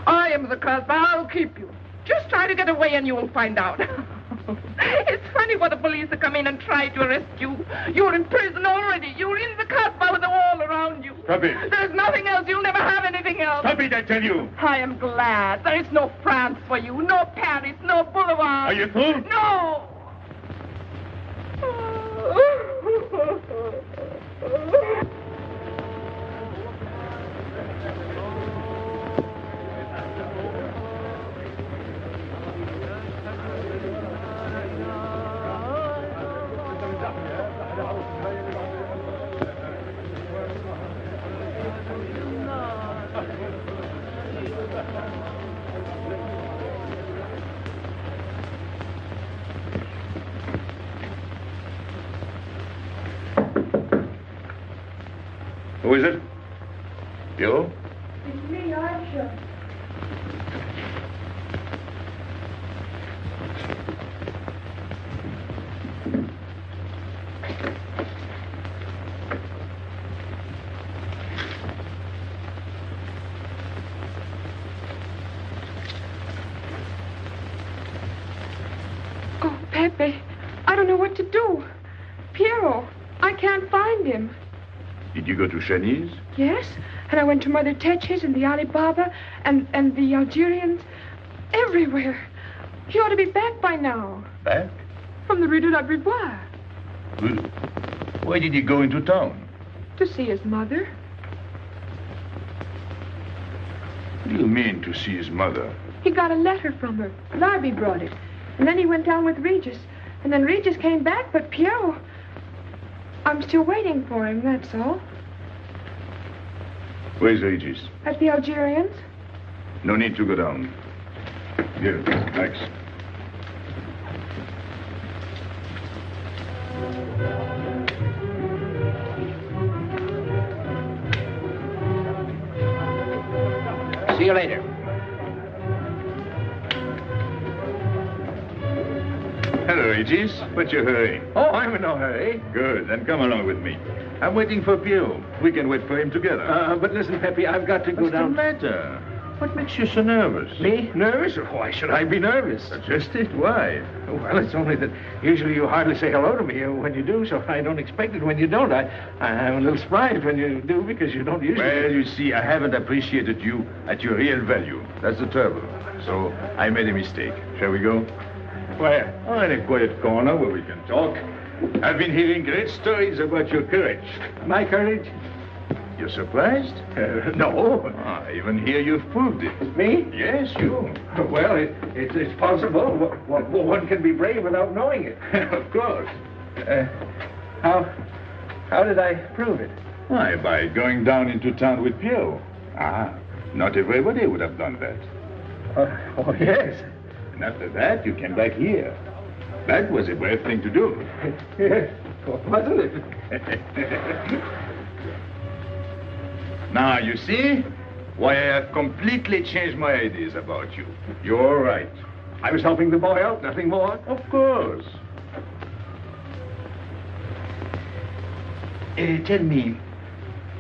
Speaker 9: I am the Casbah. I'll keep you. Just try to get away and you'll find out. It's funny what the police have come in and tried to arrest you. You're in prison already. You're in the Casbah with the wall around you.
Speaker 5: Stop it.
Speaker 9: There's nothing else. You'll never have anything else.
Speaker 5: Stop it, I tell you.
Speaker 9: I am glad. There is no France for you. No Paris. No Boulevard.
Speaker 5: Are you through?
Speaker 9: No.
Speaker 5: Who is it? You?
Speaker 8: It's me, Aisha.
Speaker 9: Oh, Pepe, I don't know what to do. Piero, I can't find him.
Speaker 5: Did you go to Shani's?
Speaker 9: Yes, and I went to Mother Tetch's and the Alibaba and the Algerians. Everywhere. He ought to be back by now.
Speaker 5: Back?
Speaker 9: From the Rue de la Brivoire.
Speaker 5: Why did he go into town?
Speaker 9: To see his mother.
Speaker 5: What do you mean, to see his mother?
Speaker 9: He got a letter from her. Larby brought it. And then he went down with Regis. And then Regis came back, but Piero... I'm still waiting for him, that's all.
Speaker 5: Where's Regis?
Speaker 9: At the Algerians?
Speaker 5: No need to go down. Here, thanks.
Speaker 2: See you later.
Speaker 5: Hello, Regis. What's your hurry?
Speaker 14: Oh, I'm in no hurry.
Speaker 5: Good, then come along with me. I'm waiting for Pio. We can wait for him together.
Speaker 14: But listen, Pepe, I've got to go
Speaker 5: What's
Speaker 14: down.
Speaker 5: the matter? What makes you so nervous?
Speaker 7: Me? Nervous? Why should I be nervous?
Speaker 5: Just it. Why?
Speaker 7: Well, it's only that usually you hardly say hello to me when you do, so I don't expect it when you don't. I'm a little surprised when you do because you don't usually...
Speaker 5: Well, you see, I haven't appreciated you at your real value. That's the trouble. So I made a mistake. Shall we go?
Speaker 7: Where?
Speaker 5: Oh, in a quiet corner where we can talk. I've been hearing great stories about your courage.
Speaker 7: My courage?
Speaker 5: You're surprised?
Speaker 7: No.
Speaker 5: Ah, even here you've proved it.
Speaker 7: Me?
Speaker 5: Yes, you.
Speaker 7: Well, it's possible. One can be brave without knowing it.
Speaker 5: Of course.
Speaker 7: How did I prove it?
Speaker 5: Why, by going down into town with Pierrot. Ah, not everybody would have done that.
Speaker 7: Oh, yes.
Speaker 5: And after that, you came back here. That was a brave thing to do.
Speaker 7: Yes, wasn't it?
Speaker 5: Now, you see why I have completely changed my ideas about you. You're right.
Speaker 7: I was helping the boy out, nothing more.
Speaker 5: Of course. Tell me,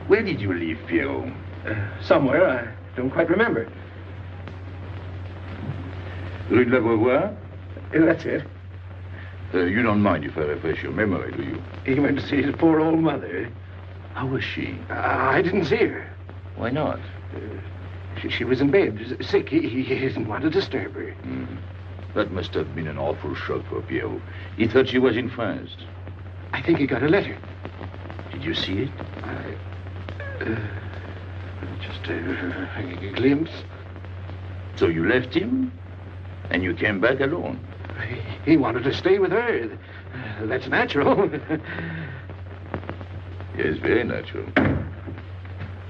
Speaker 5: where did you leave Pierrot?
Speaker 7: Somewhere, I don't quite remember.
Speaker 5: Rue de la Beauvoir?
Speaker 7: That's it.
Speaker 5: You don't mind if I refresh your memory, do you?
Speaker 7: He went to see his poor old mother.
Speaker 5: How was she?
Speaker 7: I didn't see her.
Speaker 5: Why not?
Speaker 7: She was in bed, sick. He didn't want to disturb her.
Speaker 5: That must have been an awful shock for Pierrot. He thought she was in France.
Speaker 7: I think he got a letter.
Speaker 5: Did you see it?
Speaker 7: Just a glimpse.
Speaker 5: So you left him, and you came back alone?
Speaker 7: He wanted to stay with her. That's natural.
Speaker 5: Yes, very natural.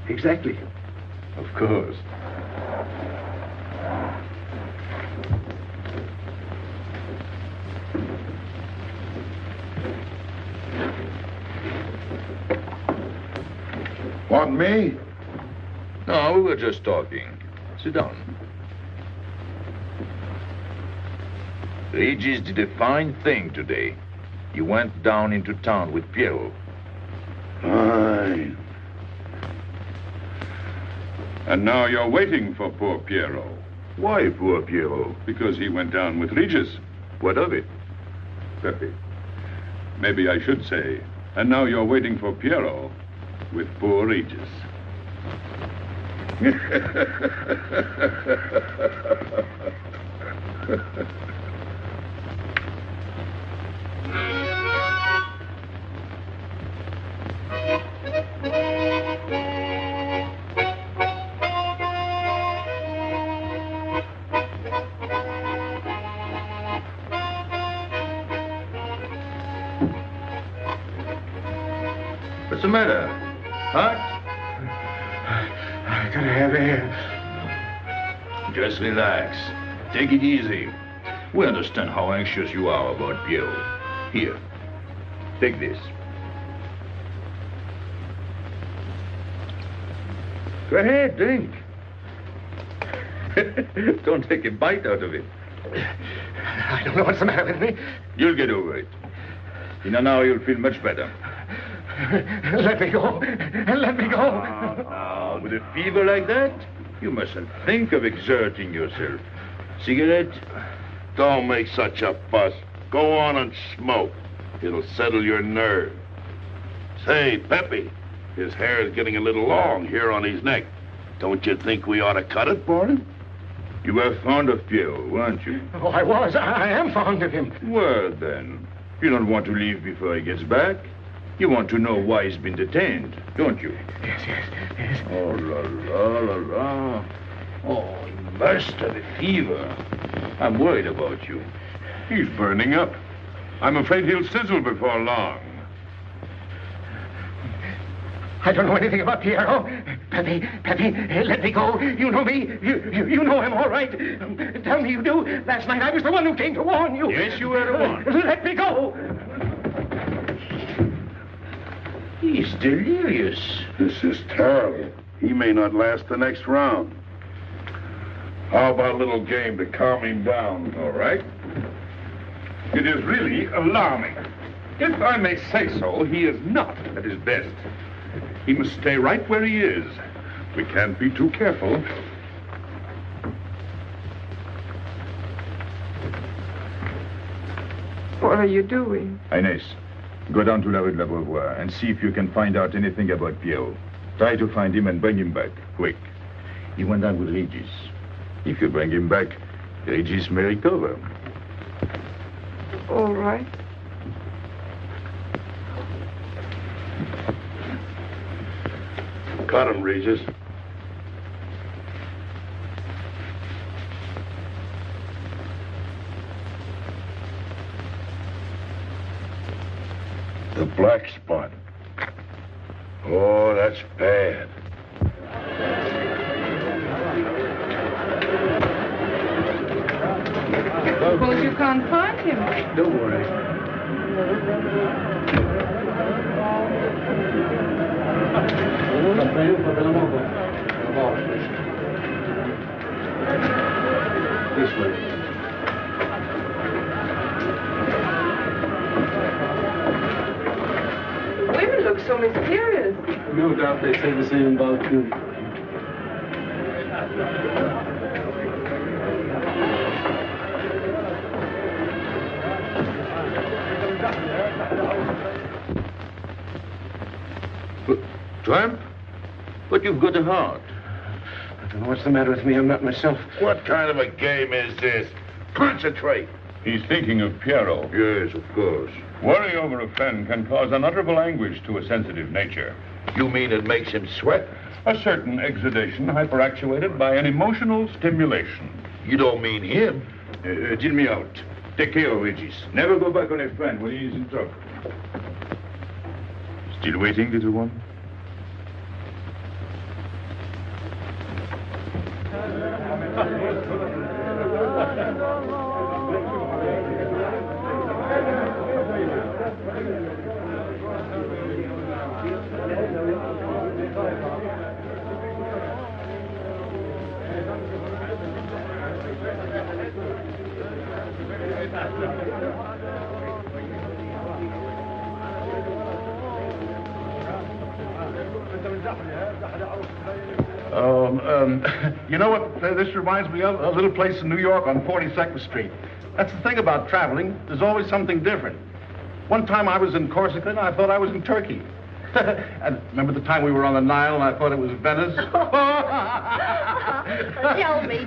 Speaker 7: Exactly.
Speaker 5: Of course.
Speaker 1: Want me?
Speaker 5: No, we were just talking. Sit down. Regis did a fine thing today. You went down into town with Pierrot.
Speaker 1: Fine.
Speaker 12: And now you're waiting for poor Pierrot.
Speaker 5: Why poor Pierrot?
Speaker 12: Because he went down with Regis.
Speaker 5: What of it?
Speaker 12: Pepe. Maybe I should say, and now you're waiting for Pierrot with poor Regis.
Speaker 5: What's the matter? Hot?
Speaker 7: I gotta have air.
Speaker 5: Just relax. Take it easy. We understand how anxious you are about Pierrot. Here, take this. Go ahead, drink. Don't take a bite out of it.
Speaker 7: I don't know what's the matter with me.
Speaker 5: You'll get over it. In an hour, you'll feel much better.
Speaker 7: Let me go. Let me go.
Speaker 5: With a fever like that, you mustn't think of exerting yourself. Cigarette?
Speaker 6: Don't make such a fuss. Go on and smoke. It'll settle your nerve. Say, Pepe, his hair is getting a little long here on his neck. Don't you think we ought to cut it for him?
Speaker 5: You were fond of Pierrot, weren't you?
Speaker 7: Oh, I was. I am fond of him.
Speaker 5: Well, then, you don't want to leave before he gets back. You want to know why he's been detained, don't you?
Speaker 7: Yes.
Speaker 5: Oh, la, la, la, la. Oh, he must have a fever. I'm worried about you.
Speaker 12: He's burning up. I'm afraid he'll sizzle before long.
Speaker 7: I don't know anything about Pierrot. Pepe, let me go. You know me. You know him, all right. Tell me you do. Last night I was the one who came to warn you.
Speaker 5: Yes, you were the one.
Speaker 7: Let me go.
Speaker 5: He's delirious.
Speaker 11: This is terrible. He may not last the next round. How about a little game to calm him down?
Speaker 12: All right. It is really alarming. If I may say so, he is not at his best. He must stay right where he is. We can't be too careful.
Speaker 8: What are you doing?
Speaker 5: Inés, go down to la rue de la Beauvoir and see if you can find out anything about Pierrot. Try to find him and bring him back, quick. He went down with Regis. If you bring him back, Regis may recover.
Speaker 8: All right.
Speaker 11: Got him, Regis. The black spot. Oh, that's bad.
Speaker 8: Suppose you can't find him.
Speaker 4: Don't worry. This way.
Speaker 8: The women look so mysterious.
Speaker 4: No doubt they say the same about you.
Speaker 5: Tramp? But you've got a heart.
Speaker 7: I don't know what's the matter with me. I'm not myself.
Speaker 11: What kind of a game is this? Concentrate.
Speaker 5: He's thinking of Pierrot.
Speaker 11: Yes, of course.
Speaker 5: Worry over a friend can cause unutterable anguish to a sensitive nature.
Speaker 11: You mean it makes him sweat?
Speaker 5: A certain exudation hyperactuated by an emotional stimulation.
Speaker 11: You don't mean him?
Speaker 5: Deal me out. Take care of Regis. Never go back on a friend when he is in trouble. Still waiting, little one?
Speaker 1: You know what this reminds me of? A little place in New York on 42nd Street. That's the thing about traveling. There's always something different. One time I was in Corsica and I thought I was in Turkey. And remember the time we were on the Nile and I thought it was Venice?
Speaker 14: Tell me,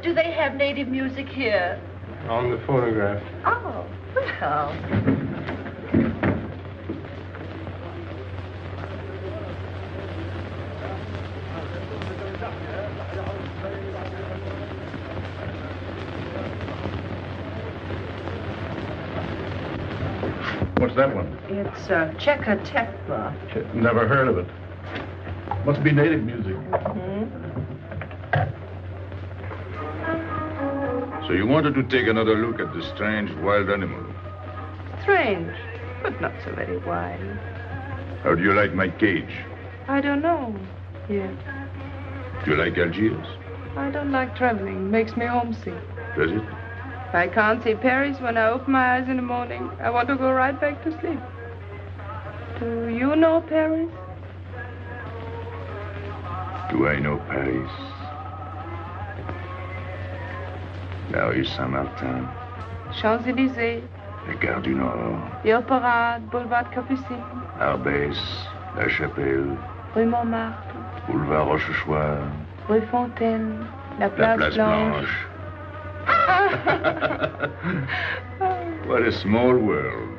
Speaker 14: do they have native music here?
Speaker 4: On the photograph.
Speaker 14: Oh, well.
Speaker 1: What's that one?
Speaker 10: It's Cheka Tekla.
Speaker 1: Never heard of it. Must be native music.
Speaker 5: So you wanted to take another look at the strange wild animal.
Speaker 8: Strange, but not so very wild.
Speaker 5: How do you like my cage?
Speaker 8: I don't know yet.
Speaker 5: Do you like Algiers?
Speaker 8: I don't like traveling. Makes me homesick.
Speaker 5: Does it?
Speaker 8: If I can't see Paris when I open my eyes in the morning, I want to go right back to sleep. Do you know Paris?
Speaker 5: Do I know Paris? La rue Saint-Martin.
Speaker 8: Champs-Élysées.
Speaker 5: La Gare du Nord.
Speaker 8: The Opera, Boulevard Capucine.
Speaker 5: Arbès. La Chapelle.
Speaker 8: Rue Montmartre.
Speaker 5: Boulevard Rochechouart.
Speaker 8: Rue Fontaine. La
Speaker 5: La
Speaker 8: Place Blanche.
Speaker 5: What a small world.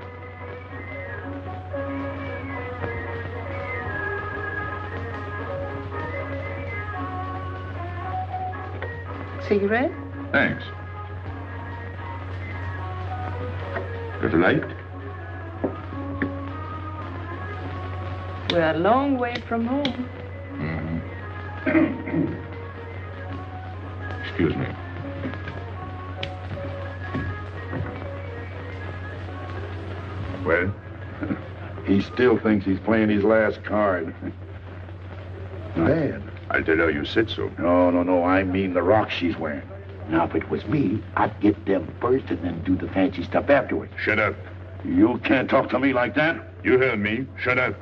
Speaker 8: Cigarette?
Speaker 5: Thanks. Got a light?
Speaker 8: We're a long way from home.
Speaker 5: Excuse me. Well?
Speaker 11: He still thinks he's playing his last card. Bad.
Speaker 5: I'll tell her you said so.
Speaker 11: No. I mean the rock she's wearing. Now, if it was me, I'd get them first and then do the fancy stuff afterwards.
Speaker 5: Shut up.
Speaker 11: You can't talk to me like that.
Speaker 5: You heard me. Shut up.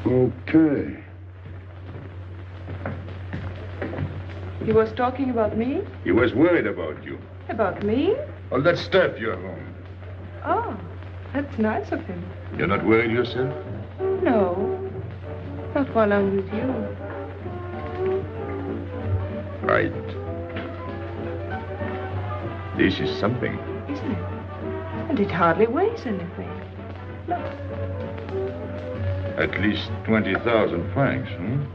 Speaker 11: Okay.
Speaker 8: He was talking about me?
Speaker 5: He was worried about you.
Speaker 8: About me?
Speaker 5: All that stuff you have on.
Speaker 8: Oh, that's nice of him.
Speaker 5: You're not worried yourself?
Speaker 8: No. Not while I'm with you.
Speaker 5: Right. This is something.
Speaker 8: Isn't it? And it hardly weighs anything. Look.
Speaker 5: At least 20,000 francs, hmm?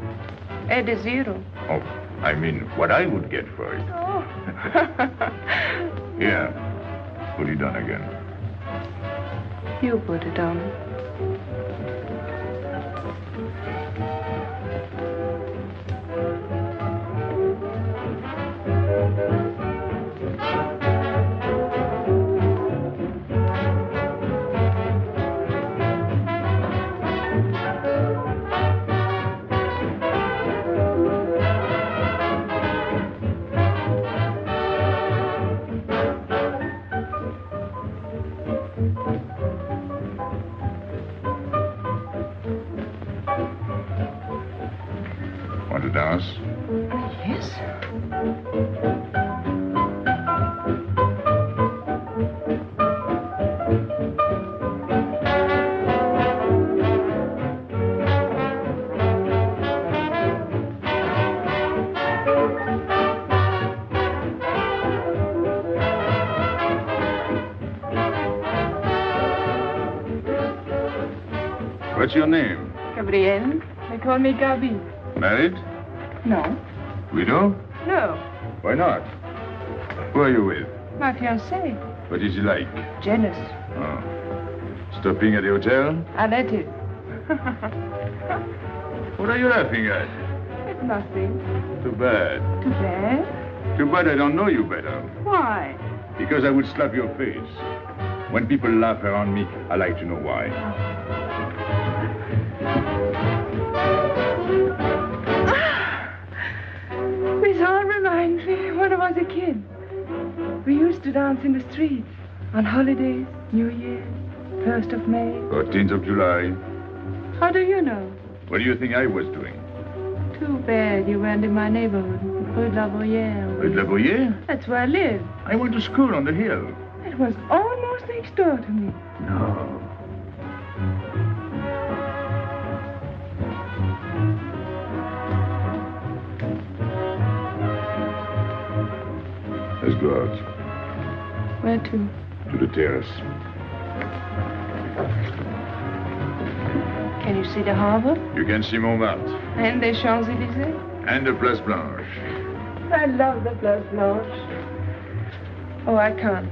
Speaker 8: Add a zero.
Speaker 5: Oh, I mean, what I would get for it.
Speaker 8: Oh.
Speaker 5: Here, put it on again.
Speaker 8: You put it on.
Speaker 5: Want to dance?
Speaker 8: Yes.
Speaker 5: What's your name?
Speaker 8: Gabrielle. They call me Gabi.
Speaker 5: Married?
Speaker 8: No.
Speaker 5: Widow?
Speaker 8: No.
Speaker 5: Why not? Who are you with?
Speaker 8: My fiancé.
Speaker 5: What is he like?
Speaker 8: Jealous.
Speaker 5: Oh. Stopping at the hotel?
Speaker 8: I let it.
Speaker 5: What are you laughing at?
Speaker 8: It's nothing.
Speaker 5: Too bad.
Speaker 8: Too bad?
Speaker 5: Too bad I don't know you better.
Speaker 8: Why?
Speaker 5: Because I would slap your face. When people laugh around me, I like to know why.
Speaker 8: This all reminds me when I was a kid. We used to dance in the streets on holidays, New Year, 1st of May.
Speaker 5: 14th of July.
Speaker 8: How do you know?
Speaker 5: What do you think I was doing?
Speaker 8: Too bad you weren't in my neighborhood, Rue de la Bruyère.
Speaker 5: Rue de la Bruyère?
Speaker 8: That's where I live.
Speaker 5: I went to school on the hill.
Speaker 8: It was almost next door to me.
Speaker 5: No. Let's go out.
Speaker 8: Where to?
Speaker 5: To the terrace.
Speaker 8: Can you see the harbor?
Speaker 5: You can see Montmartre.
Speaker 8: And the Champs-Élysées?
Speaker 5: And the Place Blanche.
Speaker 8: I love the Place Blanche. Oh, I can't.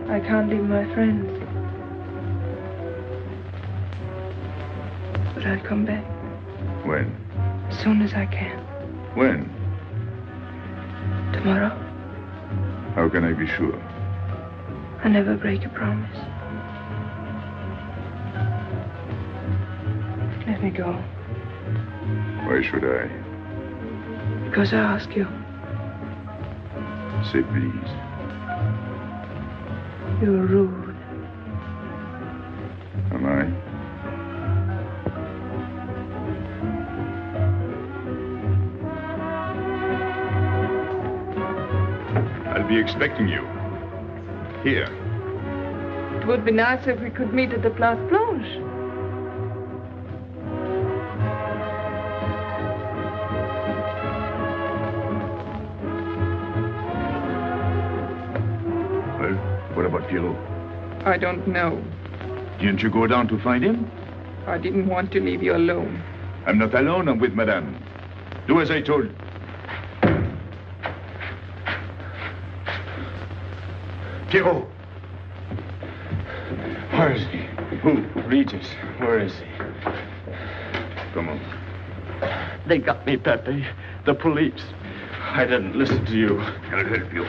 Speaker 8: I can't leave my friends. But I'll come back.
Speaker 5: When?
Speaker 8: As soon as I can.
Speaker 5: When?
Speaker 8: Tomorrow.
Speaker 5: How can I be sure?
Speaker 8: I never break a promise. Let me go.
Speaker 5: Why should I?
Speaker 8: Because I ask you.
Speaker 5: Say please.
Speaker 8: You're rude.
Speaker 5: Am I? I'll be expecting you. Here.
Speaker 8: It would be nice if we could meet at the Place Blanche.
Speaker 5: Well, what about Pierrot?
Speaker 9: I don't know.
Speaker 5: Didn't you go down to find him?
Speaker 9: I didn't want to leave you alone.
Speaker 5: I'm not alone, I'm with Madame. Do as I told. Pierrot!
Speaker 15: Where is he?
Speaker 5: Who?
Speaker 15: Regis. Where is he?
Speaker 5: Come on.
Speaker 15: They got me, Pepe. The police. I didn't listen to you.
Speaker 5: I'll help you.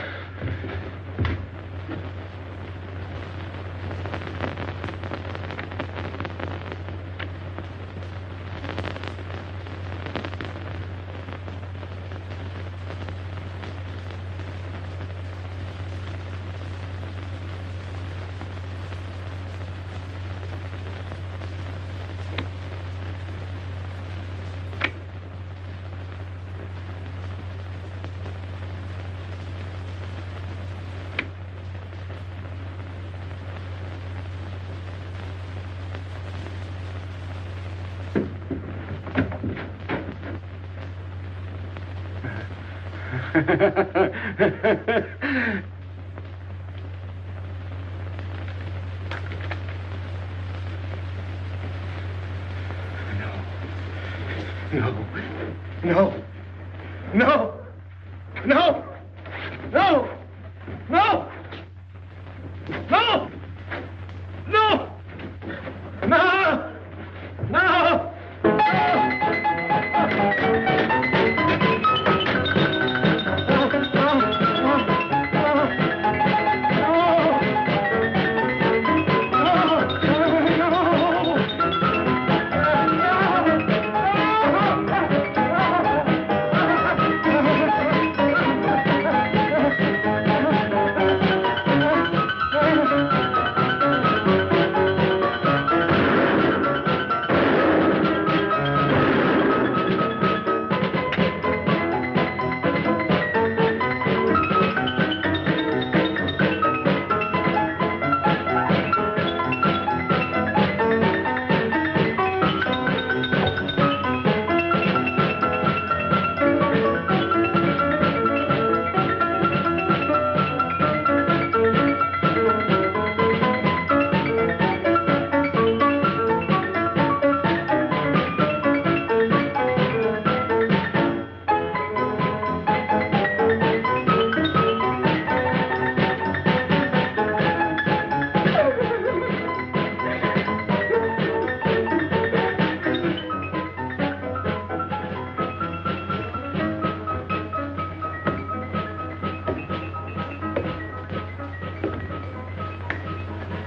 Speaker 15: No. No. No. No. No. No. No. No. No. No.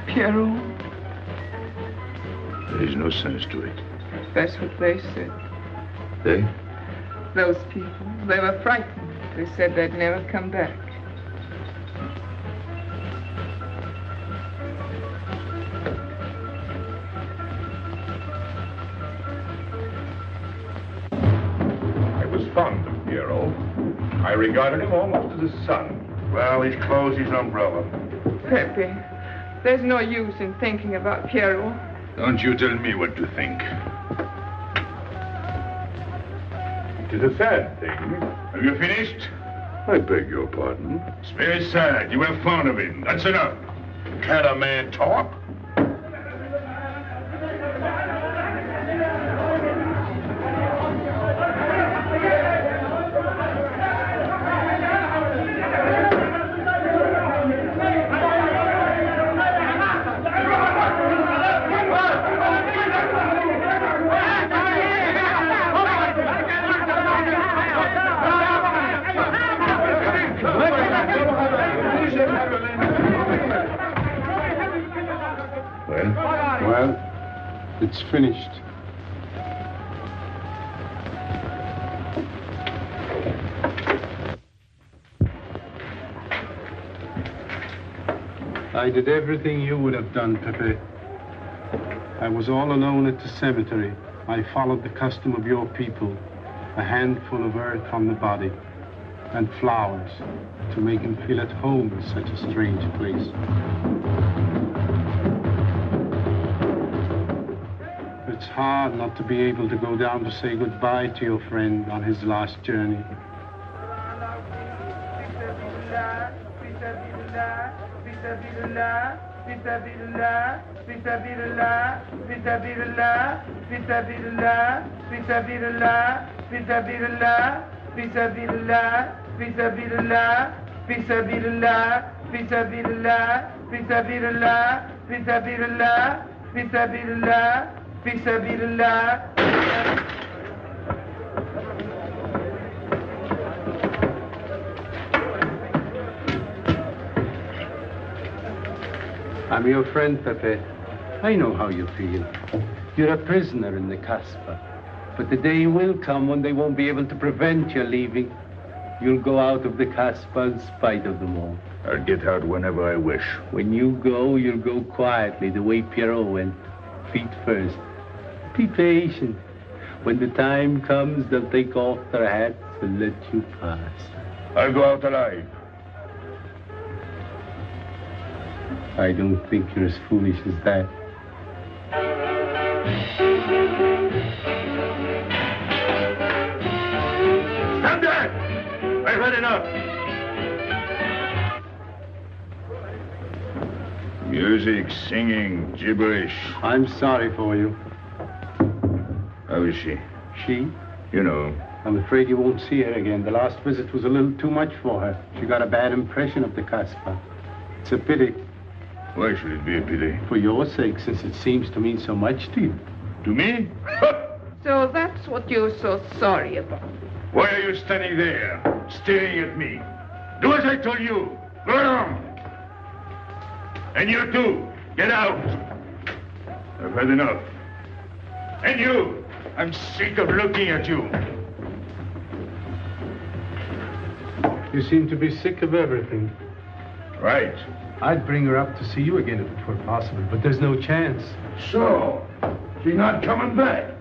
Speaker 9: Pierrot,
Speaker 5: There is no sense to it.
Speaker 9: that's what they said.
Speaker 5: They?
Speaker 9: Those people, they were frightened. They said they'd never come back.
Speaker 1: I was fond of Pierrot. I regarded him almost as a son.
Speaker 11: Well, he's closed his umbrella.
Speaker 9: Pepe, there's no use in thinking about Pierrot.
Speaker 5: Don't you tell me what to think.
Speaker 1: It is a sad thing.
Speaker 5: Have you finished?
Speaker 11: I beg your pardon.
Speaker 5: It's very sad. You were fond of him. That's enough.
Speaker 11: Can't a man talk?
Speaker 4: Well, it's finished. I did everything you would have done, Pepe. I was all alone at the cemetery. I followed the custom of your people, a handful of earth on the body, and flowers to make him feel at home in such a strange place. It's hard not to be able to go down to say goodbye to your friend on his last journey. I'm your friend, Pepe. I know how you feel. You're a prisoner in the Casbah. But the day will come when they won't be able to prevent your leaving. You'll go out of the Casbah in spite of them all.
Speaker 5: I'll get out whenever I wish.
Speaker 4: When you go, you'll go quietly, the way Pierrot went, feet first. Be patient. When the time comes, they'll take off their hats and let you pass.
Speaker 5: I'll go out alive.
Speaker 4: I don't think you're as foolish as that.
Speaker 5: Stand there! I've had enough.
Speaker 1: out!
Speaker 5: Music, singing, gibberish.
Speaker 4: I'm sorry for you.
Speaker 5: How is she?
Speaker 4: She?
Speaker 5: You know.
Speaker 4: I'm afraid you won't see her again. The last visit was a little too much for her. She got a bad impression of the Casbah. It's a pity.
Speaker 5: Why should it be a pity?
Speaker 4: For your sake, since it seems to mean so much to you.
Speaker 5: To me?
Speaker 9: So that's what you're so sorry about.
Speaker 1: Why are you standing there, staring at me? Do as I told you. Go on. And you too, get out. I've had enough. And you, I'm sick of looking at you.
Speaker 4: You seem to be sick of everything.
Speaker 1: Right.
Speaker 4: I'd bring her up to see you again if it were possible, but there's no chance.
Speaker 11: So, she's not coming back.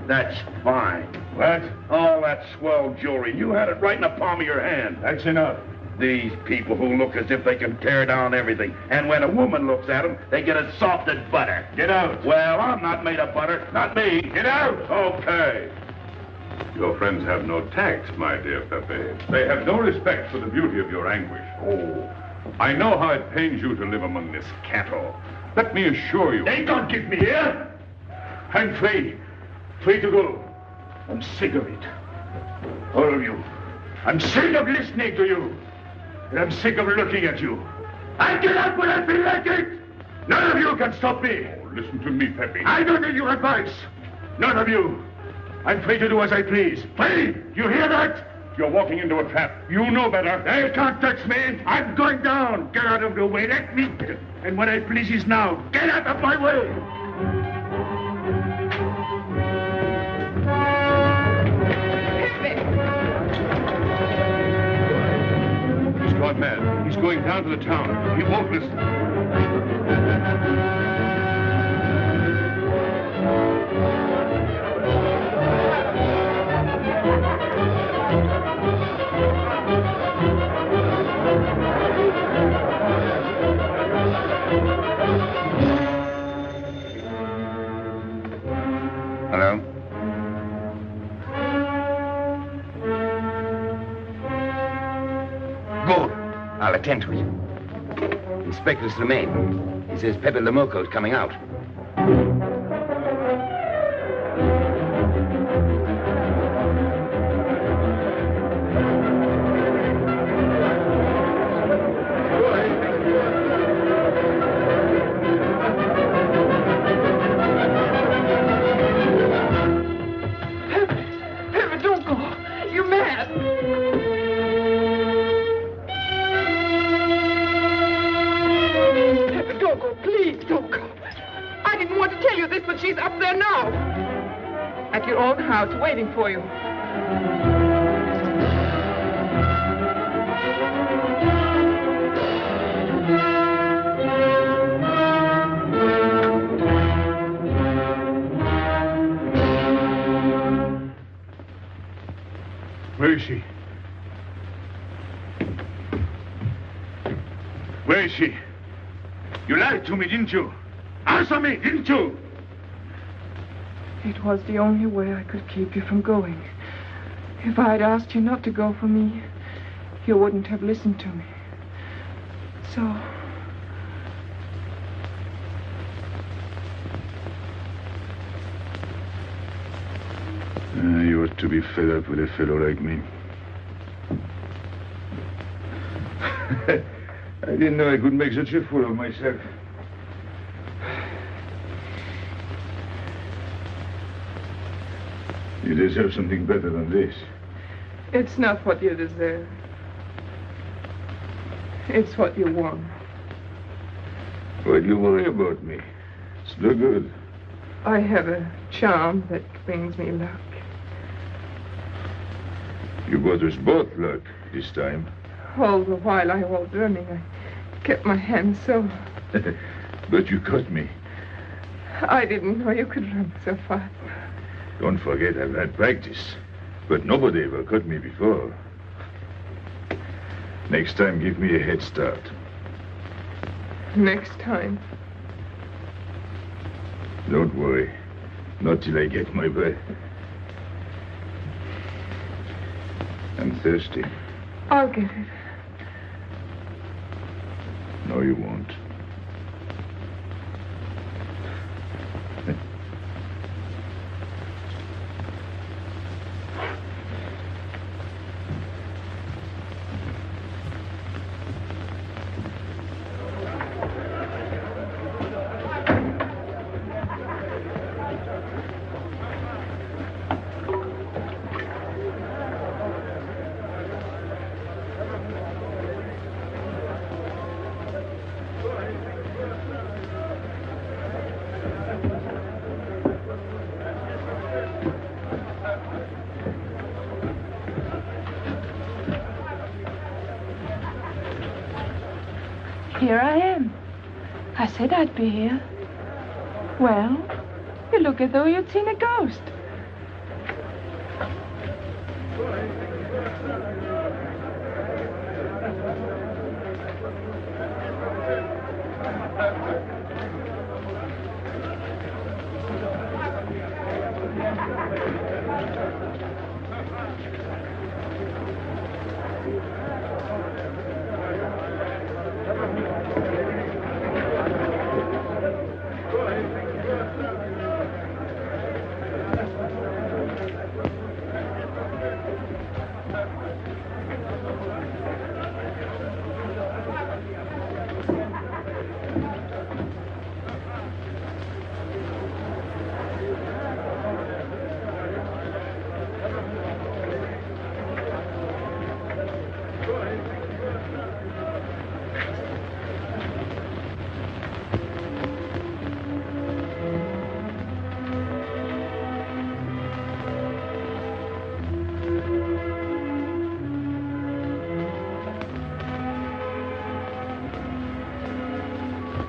Speaker 11: That's fine.
Speaker 1: What?
Speaker 11: All that swell jewelry, you had it right in the palm of your hand.
Speaker 1: That's enough.
Speaker 11: These people who look as if they can tear down everything, and when a woman looks at them, they get as soft as butter.
Speaker 1: Get out.
Speaker 11: Well, I'm not made of butter. Not me.
Speaker 1: Get out.
Speaker 5: Okay. Your friends have no tact, my dear Pepe. They have no respect for the beauty of your anguish. Oh, I know how it pains you to live among this cattle. Let me assure you...
Speaker 1: They don't keep me here. I'm free. Free to go. I'm sick of it. All of you. I'm sick of listening to you. And I'm sick of looking at you. I get out when I feel like it. None of you can stop me.
Speaker 5: Oh, listen to me, Pepe.
Speaker 1: I don't need your advice. None of you. I'm free to do as I please. Free! You hear that?
Speaker 5: You're walking into a trap. You know better.
Speaker 1: They can't touch me. I'm going down. Get out of the way. Let me... And what I please is now. Get out of my way.
Speaker 5: He's gone mad. He's going down to the town. He won't listen.
Speaker 2: Hello? Good. I'll attend to it. Inspector Slemaine. He says Pépé Le Moko is coming out.
Speaker 9: Pepe, don't go. You're mad. Pepe, don't go. Please, don't go. I didn't want to tell you this, but she's up there now. At your own house, waiting for you.
Speaker 1: Where is she? Where is she? You lied to me, didn't you? Answer me, didn't you?
Speaker 8: It was the only way I could keep you from going. If I had asked you not to go for me, you wouldn't have listened to me. So...
Speaker 5: You ought to be fed up with a fellow like me. I didn't know I could make such a fool of myself. You deserve something better than this.
Speaker 8: It's not what you deserve. It's what you want.
Speaker 5: Why do you worry about me? It's no good.
Speaker 8: I have a charm that brings me luck.
Speaker 5: You brought us both luck this time.
Speaker 8: All the while I was running, I kept my hand so...
Speaker 5: But you caught me.
Speaker 8: I didn't know you could run so fast.
Speaker 5: Don't forget I've had practice. But nobody ever caught me before. Next time, give me a head start.
Speaker 8: Next time.
Speaker 5: Don't worry. Not till I get my breath. I'm thirsty.
Speaker 8: I'll get it.
Speaker 5: No, you won't.
Speaker 8: Here I am. I said I'd be here. Well, you look as though you'd seen a ghost.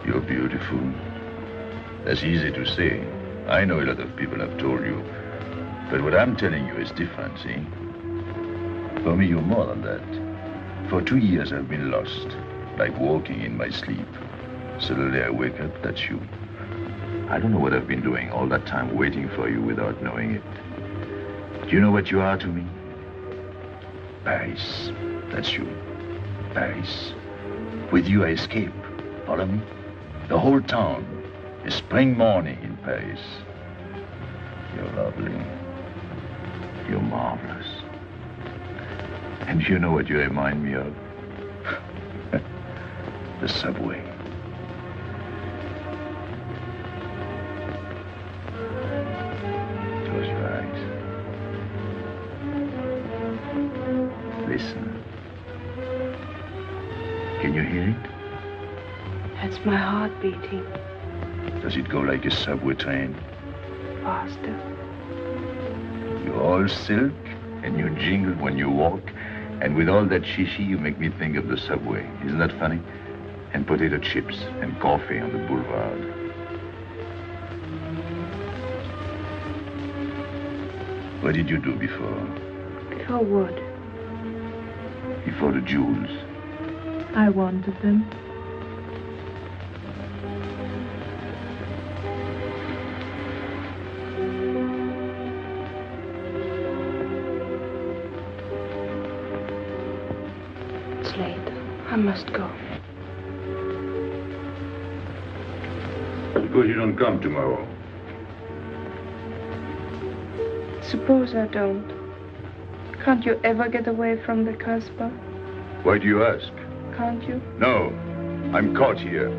Speaker 5: You're beautiful. That's easy to say. I know a lot of people have told you. But what I'm telling you is different, see? For me, you're more than that. For 2 years, I've been lost, like walking in my sleep. Suddenly, I wake up, that's you. I don't know what I've been doing all that time waiting for you without knowing it. Do you know what you are to me? Paris. That's you. Paris. With you, I escape. Follow me? The whole town. A spring morning in Paris. You're lovely. You're marvelous. And you know what you remind me of? The subway. Close your eyes. Listen. Can you hear it?
Speaker 8: That's my heart beating.
Speaker 5: Does it go like a subway train?
Speaker 8: Faster.
Speaker 5: You're all silk, and you jingle when you walk, and with all that shishi, you make me think of the subway. Isn't that funny? And potato chips and coffee on the boulevard. What did you do before?
Speaker 8: Before what?
Speaker 5: Before the jewels.
Speaker 8: I wanted them. It's late. I must go.
Speaker 5: Suppose you don't come tomorrow.
Speaker 8: Suppose I don't. Can't you ever get away from the Casbah?
Speaker 5: Why do you ask?
Speaker 8: Can't you?
Speaker 5: No. I'm caught here,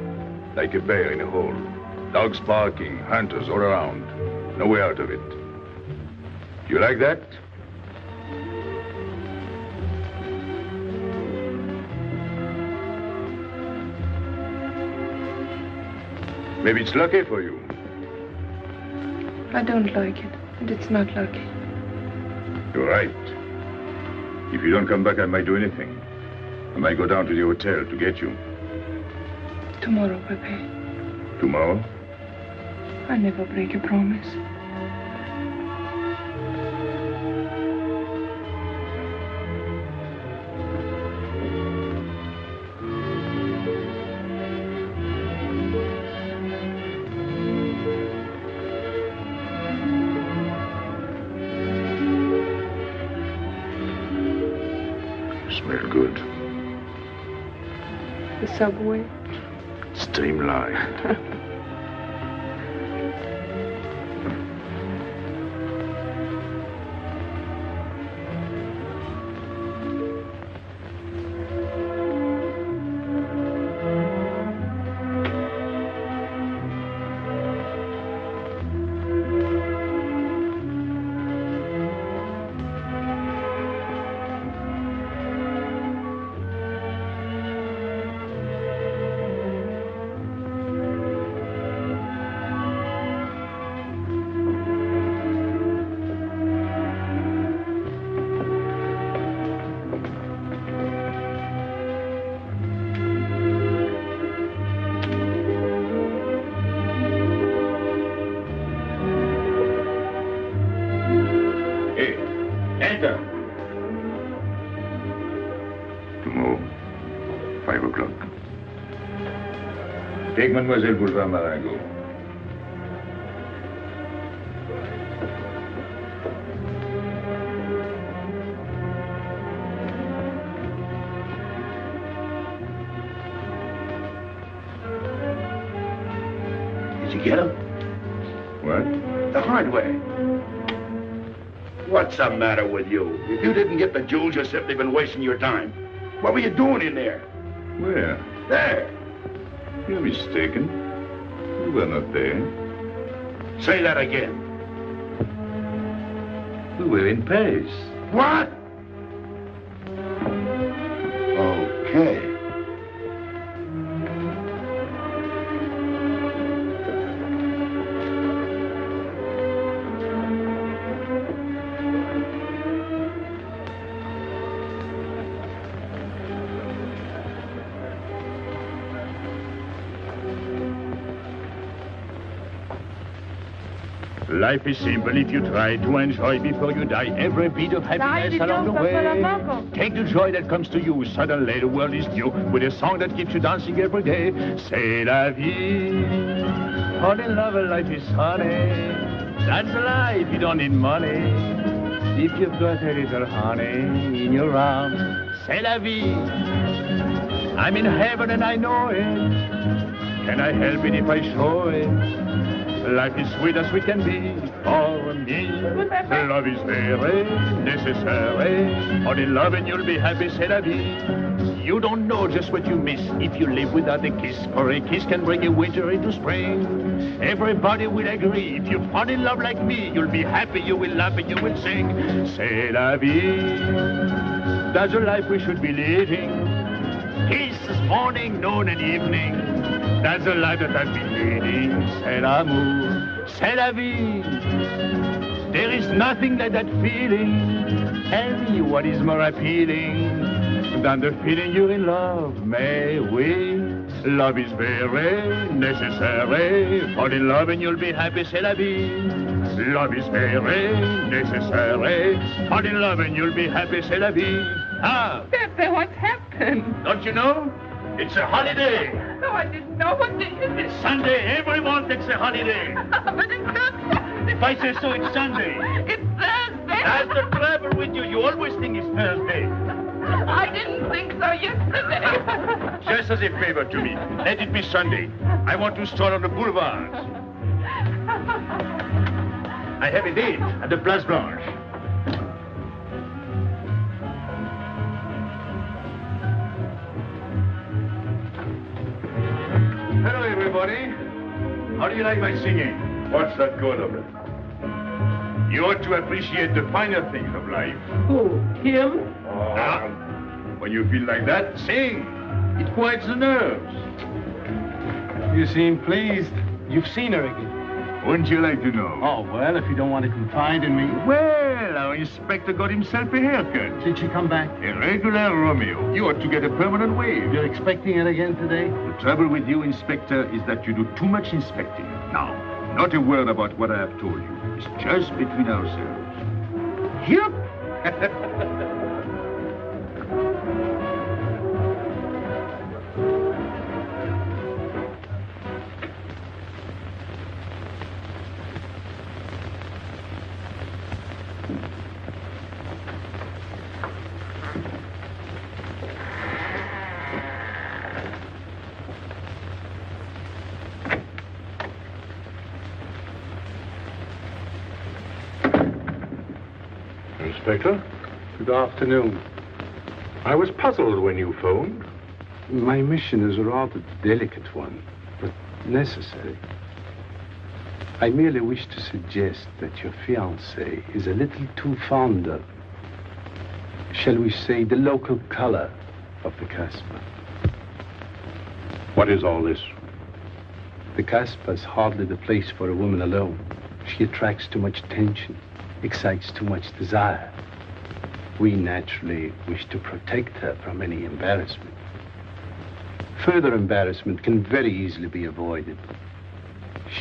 Speaker 5: like a bear in a hole. Dogs barking, hunters all around. No way out of it. Do you like that? Maybe it's lucky for you.
Speaker 8: I don't like it, and it's not lucky.
Speaker 5: You're right. If you don't come back, I might do anything. I might go down to the hotel to get you.
Speaker 8: Tomorrow, Pepe.
Speaker 5: Tomorrow?
Speaker 8: I never break a promise.
Speaker 11: Smell good.
Speaker 8: The subway.
Speaker 11: Streamlined.
Speaker 5: Take Mademoiselle Boulevard Marengo.
Speaker 6: Did you get him?
Speaker 5: What?
Speaker 6: The hardware. What's the matter with you? If you didn't get the jewels, you've simply been wasting your time. What were you doing in there?
Speaker 5: Where?
Speaker 6: There.
Speaker 5: You're mistaken. You were not there.
Speaker 6: Say that again.
Speaker 5: We were in Paris.
Speaker 6: What? Okay.
Speaker 16: Life is simple if you try to enjoy before you die every bit of happiness along the way. Take the joy that comes to you. Suddenly the world is new with a song that keeps you dancing every day. C'est la vie. Fall in love, life is honey. That's life, you don't need money. If you've got a little honey in your arms, c'est la vie. I'm in heaven and I know it. Can I help it if I show it? Life is sweet as sweet can be for me. Love is very necessary. Fall in love and you'll be happy, c'est la vie. You don't know just what you miss if you live without a kiss. For a kiss can bring a winter into spring. Everybody will agree. If you fall in love like me, you'll be happy, you will laugh and you will sing. C'est la vie. That's the life we should be living. Kisses morning, noon and evening. That's the life that I've been leading. C'est l'amour, c'est la vie. There is nothing like that feeling. Tell me what is more appealing than the feeling you're in love, may we? Love is very necessary. Fall in love and you'll be happy, c'est la vie. Love is very necessary. Fall in love and you'll be happy, c'est la vie. Ah!
Speaker 9: Pepe, what's happened?
Speaker 16: Don't you know? It's a holiday.
Speaker 9: No, I didn't know. What day is it?
Speaker 16: Sunday. Everyone takes a holiday.
Speaker 9: But it's not Sunday.
Speaker 16: If I say so, it's Sunday.
Speaker 9: It's Thursday.
Speaker 16: That's the trouble with you. You always think it's Thursday.
Speaker 9: I didn't think so yesterday.
Speaker 16: Just as a favor to me, let it be Sunday. I want to stroll on the boulevards. I have a date at the Place Blanche. Hello, everybody. How do you like my singing?
Speaker 11: What's that good of it?
Speaker 16: You ought to appreciate the finer things of life.
Speaker 9: Who? Him?
Speaker 16: Now, when you feel like that, sing. It quiets the nerves.
Speaker 4: You seem pleased. You've seen her again.
Speaker 16: Wouldn't you like to know?
Speaker 4: Oh, well, if you don't want to confide in me.
Speaker 16: Well, our inspector got himself a haircut.
Speaker 4: Did she come back?
Speaker 16: A regular Romeo. You ought to get a permanent wave.
Speaker 4: You're expecting it again today?
Speaker 16: The trouble with you, Inspector, is that you do too much inspecting. Now, not a word about what I have told you. It's just between ourselves.
Speaker 4: Yep.
Speaker 16: Inspector, good afternoon. I was puzzled when you phoned.
Speaker 4: My mission is a rather delicate one, but necessary. I merely wish to suggest that your fiancé is a little too fond of, shall we say, the local color of the Casbah.
Speaker 16: What is all this?
Speaker 4: The Casbah is hardly the place for a woman alone. She attracts too much attention, excites too much desire. We naturally wish to protect her from any embarrassment. Further embarrassment can very easily be avoided.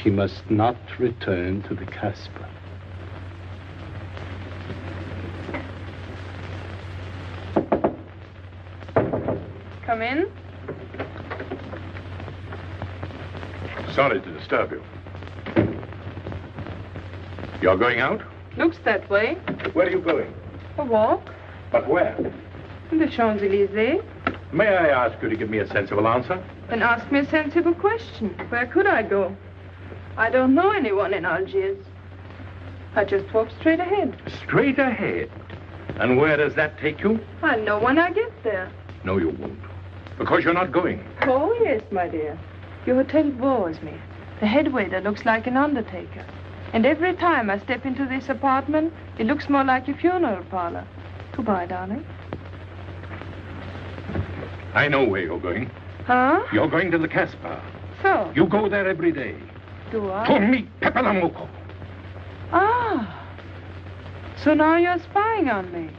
Speaker 4: She must not return to the Casbah.
Speaker 8: Come in.
Speaker 16: Sorry to disturb you. You're going out?
Speaker 8: Looks that way.
Speaker 16: Where are you going?
Speaker 8: A walk.
Speaker 16: But where?
Speaker 8: The Champs-Élysées.
Speaker 16: May I ask you to give me a sensible answer?
Speaker 8: Then ask me a sensible question. Where could I go? I don't know anyone in Algiers. I just walk straight ahead.
Speaker 16: Straight ahead? And where does that take you?
Speaker 8: I'll know when I get there.
Speaker 16: No, you won't. Because you're not going.
Speaker 8: Oh, yes, my dear. Your hotel bores me. The head waiter looks like an undertaker. And every time I step into this apartment, it looks more like a funeral parlor. Goodbye, darling.
Speaker 16: I know where you're going.
Speaker 8: Huh?
Speaker 16: You're going to the Casbah.
Speaker 8: So?
Speaker 16: You go there every day.
Speaker 8: Do I?
Speaker 16: To meet Pepe Le Moko.
Speaker 8: Ah. So now you're spying on me.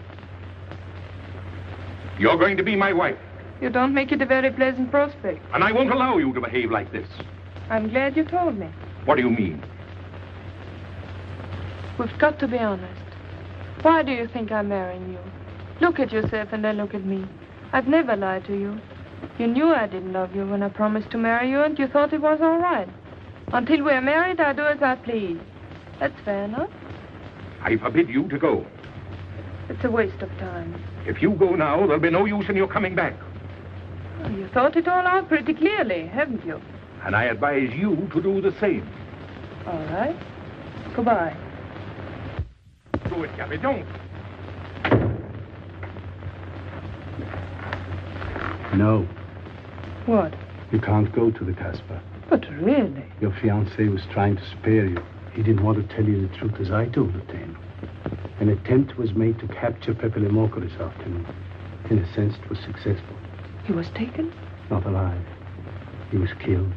Speaker 16: You're going to be my wife.
Speaker 8: You don't make it a very pleasant prospect.
Speaker 16: And I won't allow you to behave like this.
Speaker 8: I'm glad you told me.
Speaker 16: What do you mean?
Speaker 8: We've got to be honest. Why do you think I'm marrying you? Look at yourself and then look at me. I've never lied to you. You knew I didn't love you when I promised to marry you, and you thought it was all right. Until we're married, I do as I please. That's fair enough.
Speaker 16: I forbid you to go.
Speaker 8: It's a waste of time.
Speaker 16: If you go now, there'll be no use in your coming back.
Speaker 8: Well, you thought it all out pretty clearly, haven't you?
Speaker 16: And I advise you to do the same.
Speaker 8: All right. Goodbye.
Speaker 16: Do it, Gabby, don't.
Speaker 4: No.
Speaker 8: What?
Speaker 4: You can't go to the Casbah.
Speaker 8: But really?
Speaker 4: Your fiancé was trying to spare you. He didn't want to tell you the truth as I told it to him. An attempt was made to capture Pepe Le Moko this afternoon. In a sense, it was successful.
Speaker 8: He was taken?
Speaker 4: Not alive. He was killed.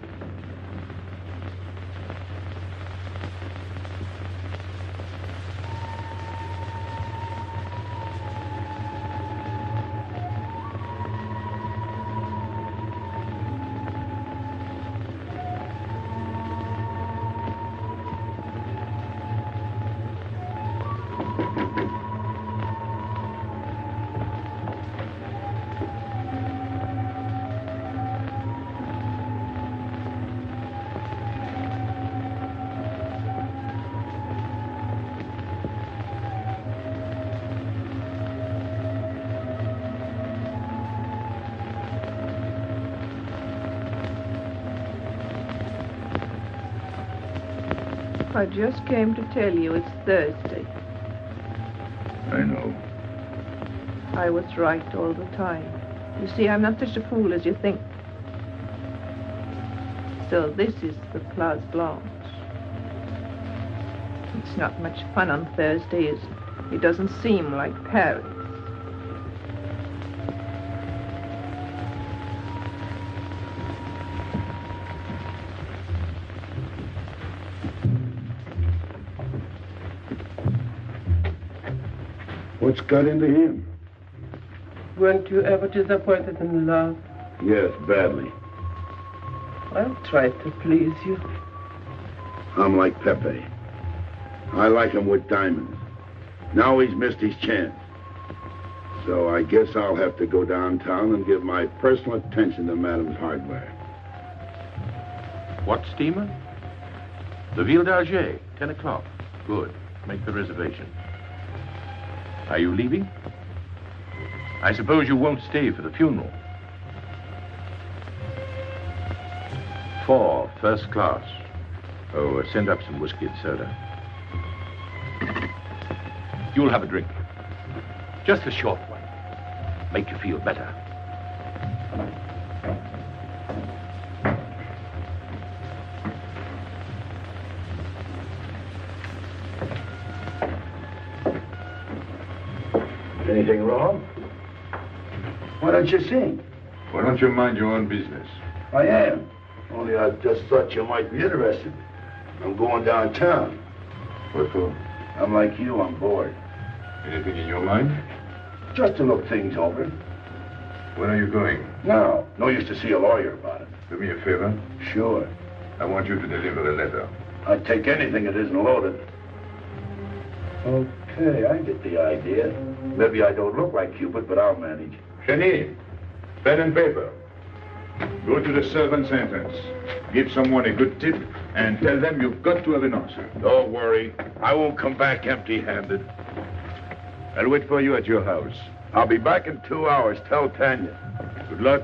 Speaker 10: I just came to tell you it's Thursday.
Speaker 5: I know.
Speaker 10: I was right all the time. You see, I'm not such a fool as you think. So this is the Place Blanche. It's not much fun on Thursday, is it? It doesn't seem like Paris.
Speaker 11: What's got into him?
Speaker 17: Weren't you ever disappointed in love?
Speaker 11: Yes, badly.
Speaker 17: I'll try to please you.
Speaker 11: I'm like Pepe. I like him with diamonds. Now he's missed his chance. So I guess I'll have to go downtown and give my personal attention to Madame's hardware.
Speaker 5: What steamer? The Ville d'Alger, 10 o'clock. Good. Make the reservation. Are you leaving? I suppose you won't stay for the funeral. 4, first class. Oh, send up some whiskey and soda. You'll have a drink.
Speaker 16: Just a short one. Make you feel better.
Speaker 11: Anything wrong? Why don't you sing?
Speaker 5: Why don't you mind your own business?
Speaker 11: I am. Only I just thought you might be interested. I'm going downtown.
Speaker 5: What for?
Speaker 11: I'm like you, I'm bored.
Speaker 5: Anything in your mind?
Speaker 11: Just to look things over.
Speaker 5: When are you going?
Speaker 11: No. No use to see a lawyer about it.
Speaker 5: Do me a favor.
Speaker 11: Sure.
Speaker 5: I want you to deliver a letter.
Speaker 11: I'd take anything that isn't loaded. Okay, I get the idea. Maybe I don't look like Cupid, but I'll manage.
Speaker 5: Hedy, pen and paper. Go to the servants' entrance. Give someone a good tip and tell them you've got to have an answer.
Speaker 6: Don't worry. I won't come back empty-handed.
Speaker 5: I'll wait for you at your house.
Speaker 6: I'll be back in 2 hours. Tell Tanya.
Speaker 5: Good luck.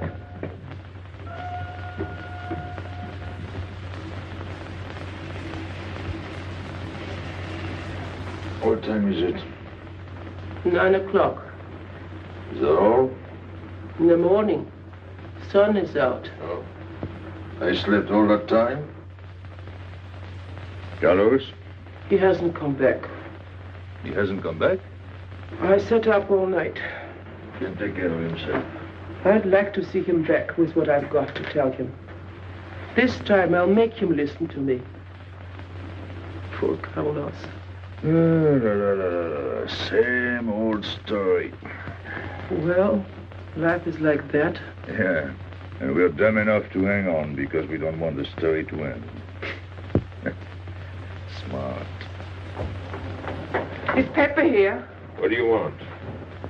Speaker 5: What time is it?
Speaker 17: 9 o'clock.
Speaker 5: Is that all?
Speaker 17: In the morning. Sun is out.
Speaker 5: Oh. I slept all that time? Carlos?
Speaker 17: He hasn't come back.
Speaker 5: He hasn't come back?
Speaker 17: I sat up all night.
Speaker 5: Can take care of himself.
Speaker 17: I'd like to see him back with what I've got to tell him. This time I'll make him listen to me. Poor Carlos.
Speaker 5: Same old story.
Speaker 17: Well, life is like that.
Speaker 5: Yeah, and we're dumb enough to hang on because we don't want the story to end. Smart.
Speaker 9: Is Pepe here?
Speaker 5: What do you want?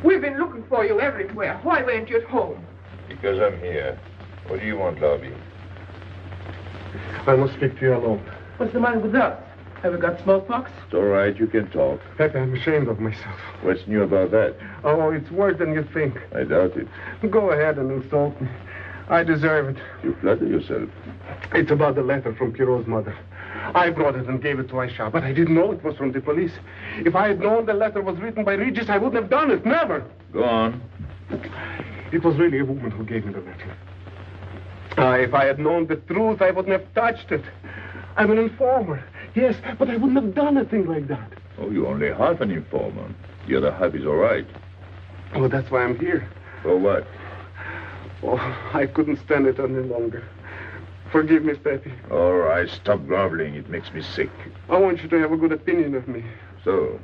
Speaker 9: We've been looking for you everywhere. Why weren't you at home?
Speaker 5: Because I'm here. What do you want, Lobby?
Speaker 3: I must speak to you alone.
Speaker 17: What's the matter with us? Have we got smallpox?
Speaker 5: It's all right, you can talk.
Speaker 3: Pepe, I'm ashamed of myself.
Speaker 5: What's new about that?
Speaker 3: Oh, it's worse than you think.
Speaker 5: I doubt it.
Speaker 3: Go ahead and insult me. I deserve it.
Speaker 5: You flatter yourself.
Speaker 3: It's about the letter from Pierrot's mother. I brought it and gave it to Aisha, but I didn't know it was from the police. If I had known the letter was written by Regis, I wouldn't have done it. Never.
Speaker 5: Go on.
Speaker 3: It was really a woman who gave me the letter. If I had known the truth, I wouldn't have touched it. I'm an informer. Yes, but I wouldn't have done a thing like that.
Speaker 5: Oh, you're only half an informer. The other half is all right.
Speaker 3: Oh, that's why I'm here.
Speaker 5: For what?
Speaker 3: Oh, I couldn't stand it any longer. Forgive me, Pepe.
Speaker 5: All right, stop groveling. It makes me sick.
Speaker 3: I want you to have a good opinion of me.
Speaker 5: So?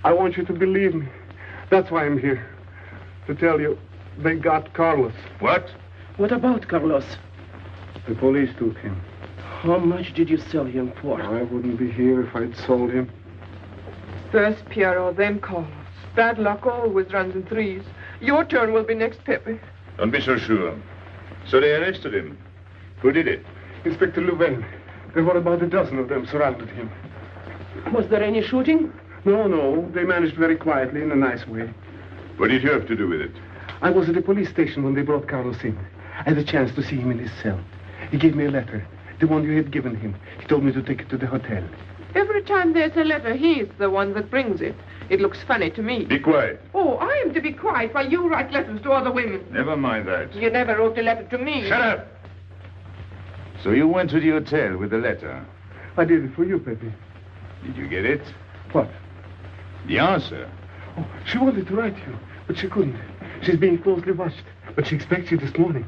Speaker 3: I want you to believe me. That's why I'm here. To tell you, they got Carlos.
Speaker 5: What?
Speaker 17: What about Carlos?
Speaker 3: The police took him.
Speaker 17: How much did you sell him for?
Speaker 3: I wouldn't be here if I'd sold him.
Speaker 9: First Pierrot, then Carlos. Bad luck always runs in threes. Your turn will be next, Pepe.
Speaker 5: Don't be so sure. So they arrested him. Who did it?
Speaker 3: Inspector Louvain. There were about a dozen of them surrounded him.
Speaker 17: Was there any shooting?
Speaker 3: No. They managed very quietly in a nice way.
Speaker 5: What did you have to do with it?
Speaker 3: I was at the police station when they brought Carlos in. I had a chance to see him in his cell. He gave me a letter. The one you had given him. He told me to take it to the hotel.
Speaker 9: Every time there's a letter, he's the one that brings it. It looks funny to me.
Speaker 5: Be quiet.
Speaker 9: Oh, I am to be quiet while you write letters to other women.
Speaker 5: Never mind that.
Speaker 9: You never wrote a letter to me.
Speaker 5: Shut up! So you went to the hotel with the letter?
Speaker 3: I did it for you, Pepe.
Speaker 5: Did you get it?
Speaker 3: What?
Speaker 5: The answer.
Speaker 3: Oh, she wanted to write you, but she couldn't. She's being closely watched, but she expects you this morning.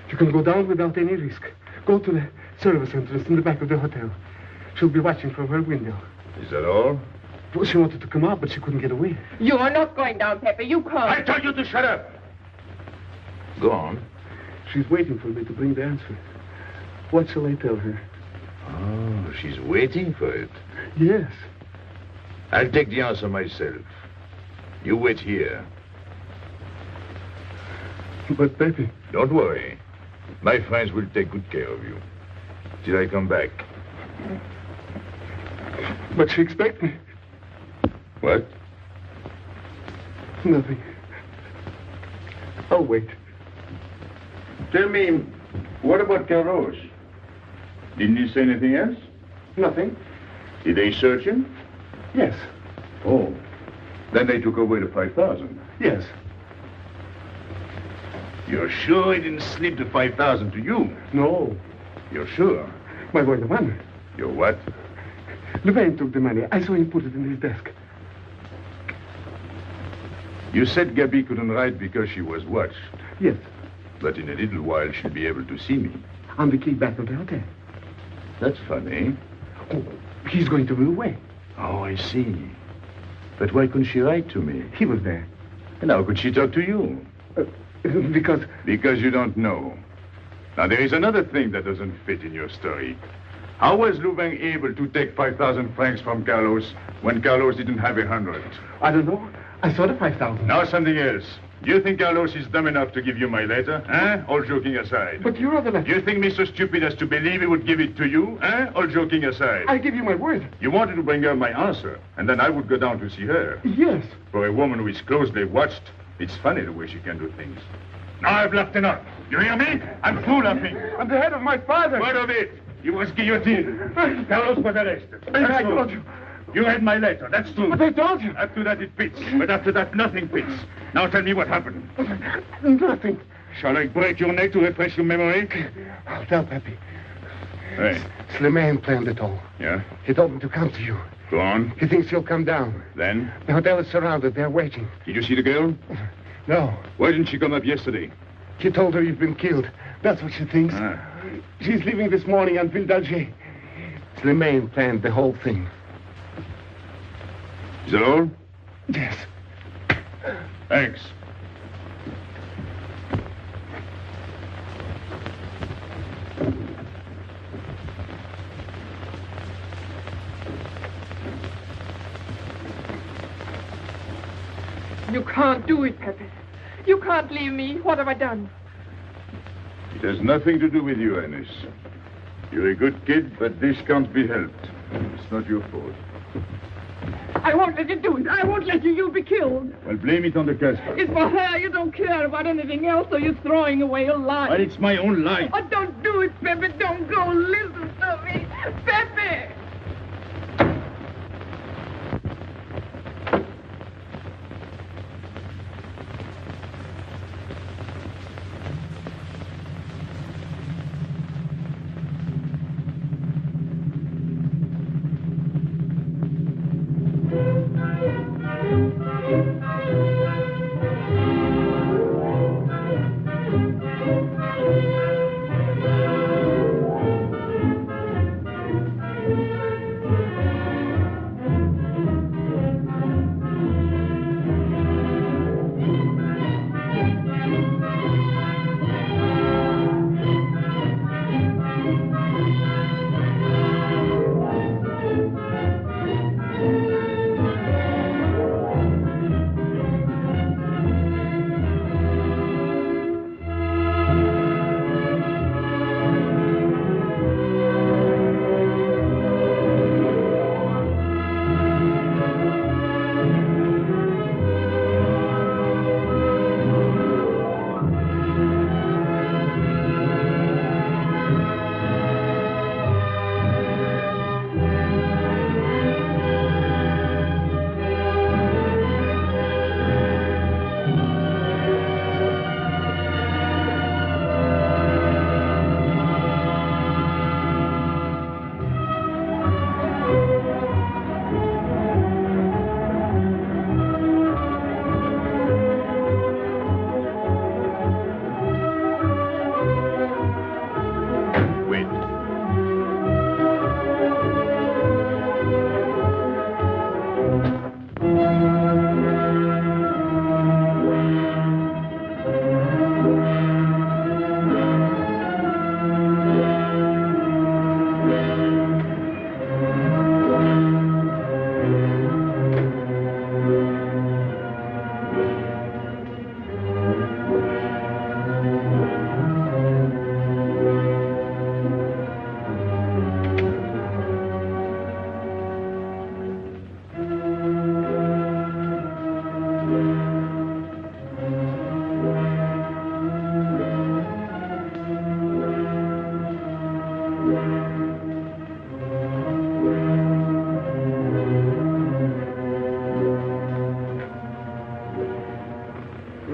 Speaker 3: You can go down without any risk. Go to the service entrance in the back of the hotel. She'll be watching from her window.
Speaker 5: Is that all?
Speaker 3: Well, she wanted to come out, but she couldn't get away.
Speaker 9: You are not going down, Pepe. You can't.
Speaker 5: I told you to shut up. Go on.
Speaker 3: She's waiting for me to bring the answer. What shall I tell her?
Speaker 5: Oh, she's waiting for it.
Speaker 3: Yes.
Speaker 5: I'll take the answer myself. You wait here.
Speaker 3: But, Pepe...
Speaker 5: Don't worry. My friends will take good care of you. Till I come back.
Speaker 3: But she expects me.
Speaker 5: What?
Speaker 3: Nothing. I'll wait.
Speaker 5: Tell me, what about Carlos? Didn't he say anything else?
Speaker 3: Nothing.
Speaker 5: Did they search him?
Speaker 3: Yes.
Speaker 5: Oh. Then they took away the 5,000.
Speaker 3: Yes.
Speaker 5: You're sure he didn't slip the 5,000 to you?
Speaker 3: No.
Speaker 5: You're sure?
Speaker 3: My boy, the one.
Speaker 5: You're what?
Speaker 3: Louvain took the money. I saw him put it in his desk.
Speaker 5: You said Gabby couldn't write because she was watched.
Speaker 3: Yes.
Speaker 5: But in a little while, she'll be able to see me.
Speaker 3: On the key back of the hotel.
Speaker 5: That's funny.
Speaker 3: Oh, he's going to be away.
Speaker 5: Oh, I see. But why couldn't she write to me?
Speaker 3: He was there.
Speaker 5: And how could she talk to you?
Speaker 3: Because...
Speaker 5: Because you don't know. Now, there is another thing that doesn't fit in your story. How was Louvain able to take 5,000 francs from Carlos when Carlos didn't have 100?
Speaker 3: I don't know. I saw the 5,000.
Speaker 5: Now something else. Do you think Carlos is dumb enough to give you my letter? All joking aside.
Speaker 3: But you are the letter.
Speaker 5: You think me so stupid as to believe he would give it to you? All joking aside.
Speaker 3: I give you my word.
Speaker 5: You wanted to bring her my answer, and then I would go down to see her.
Speaker 3: Yes.
Speaker 5: For a woman who is closely watched, it's funny the way she can do things. Now I've laughed enough. You hear me? I'm through laughing.
Speaker 3: I'm the head of my father.
Speaker 5: What of it? He was guillotined. Carlos was arrested.
Speaker 3: I told you.
Speaker 5: You read my letter, that's true.
Speaker 3: But I told you.
Speaker 5: After that it fits, but after that nothing fits. Now tell me what happened.
Speaker 3: Nothing.
Speaker 5: Shall I break your neck to refresh your memory?
Speaker 3: I'll tell Pepe.
Speaker 5: Hey.
Speaker 3: Slimane planned it all.
Speaker 5: Yeah?
Speaker 3: He told me to come to you.
Speaker 5: Go on.
Speaker 3: He thinks you'll come down.
Speaker 5: Then?
Speaker 3: The hotel is surrounded. They're waiting.
Speaker 5: Did you see the girl?
Speaker 3: No.
Speaker 5: Why didn't she come up yesterday?
Speaker 3: She told her you've been killed. That's what she thinks. She's leaving this morning on Ville d'Alger. Slimane planned the whole thing.
Speaker 5: Is that all?
Speaker 3: Yes.
Speaker 5: Thanks.
Speaker 9: You can't do it, Pepe. You can't leave me. What have I done?
Speaker 5: It has nothing to do with you, Ines. You're a good kid, but this can't be helped. It's not your fault.
Speaker 9: I won't let you do it. I won't let you. You'll be killed.
Speaker 5: Well, blame it on the Casbah.
Speaker 9: It's for her. You don't care about anything else, so you're throwing away your life.
Speaker 5: Well, it's my own life.
Speaker 9: Oh, don't do it, Pepe. Don't go. Listen to me. Pepe!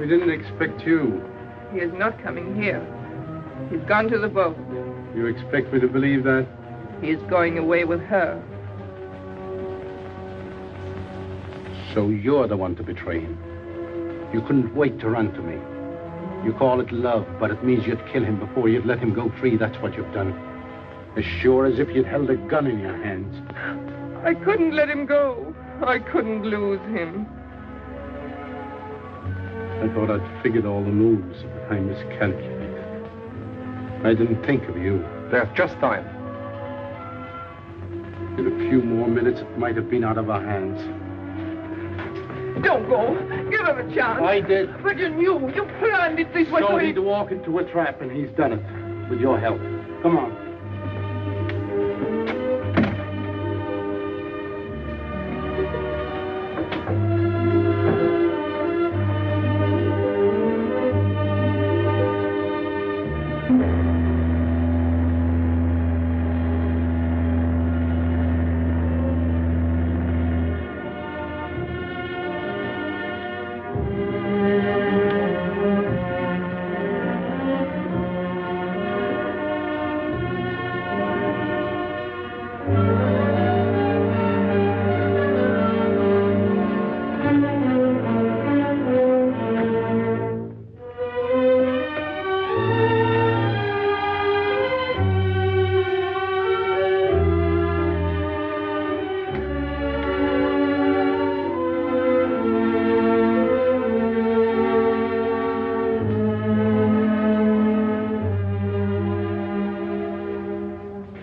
Speaker 4: We didn't expect you.
Speaker 10: He is not coming here. He's gone to the boat.
Speaker 4: You expect me to believe that?
Speaker 10: He is going away with her.
Speaker 4: So you're the one to betray him. You couldn't wait to run to me. You call it love, but it means you'd kill him before you'd let him go free. That's what you've done. As sure as if you'd held a gun in your hands.
Speaker 10: I couldn't let him go. I couldn't lose him.
Speaker 4: I thought I'd figured all the moves, but I miscalculated. I didn't think of you.
Speaker 15: There's just time.
Speaker 4: In a few more minutes, it might have been out of our hands.
Speaker 10: Don't go. Give him a chance.
Speaker 4: I did.
Speaker 10: But you knew. You planned it this way.
Speaker 4: So he'd walk into a trap, and he's done it. With your help. Come on.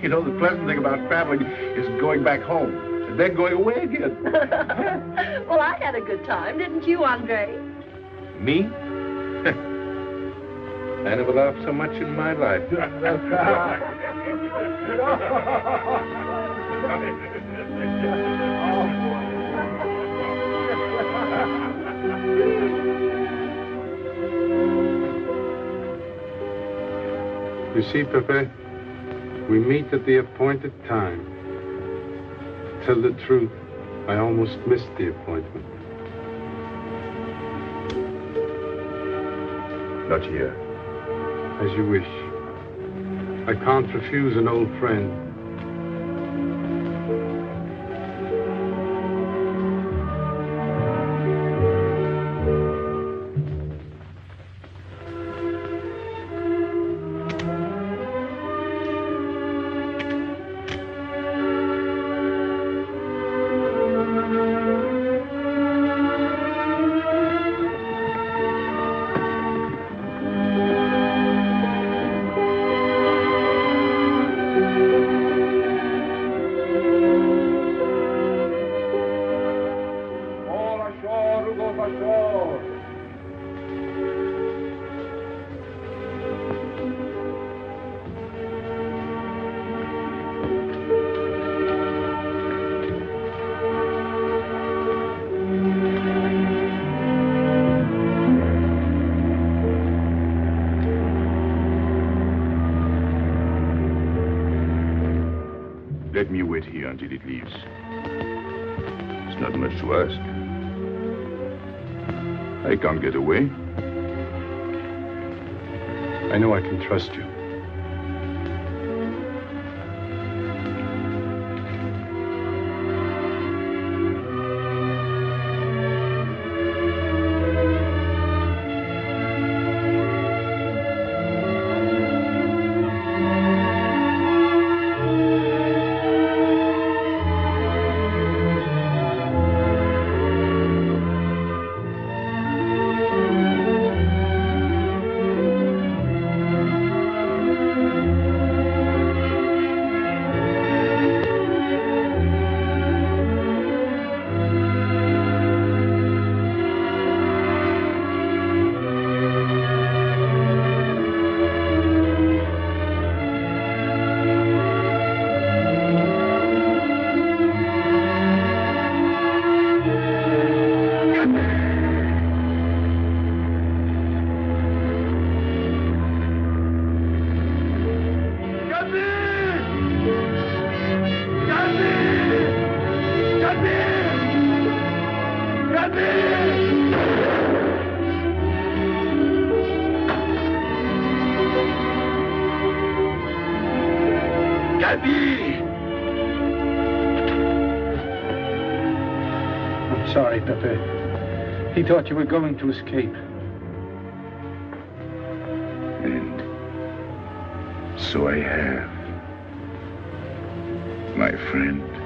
Speaker 1: You know, the pleasant thing about traveling is going back home and then going away again.
Speaker 14: Well, I had a good time, didn't you, Andre?
Speaker 5: Me? I never laughed so much in my life.
Speaker 4: You see, Pepe, we meet at the appointed time. To tell the truth, I almost missed the appointment.
Speaker 5: Not here.
Speaker 4: As you wish. I can't refuse an old friend.
Speaker 5: Let me wait here until it leaves. It's not much to ask. I can't get away.
Speaker 4: I know I can trust you.
Speaker 3: lie, Pepe. He thought you were going to escape.
Speaker 5: And so I have, my friend.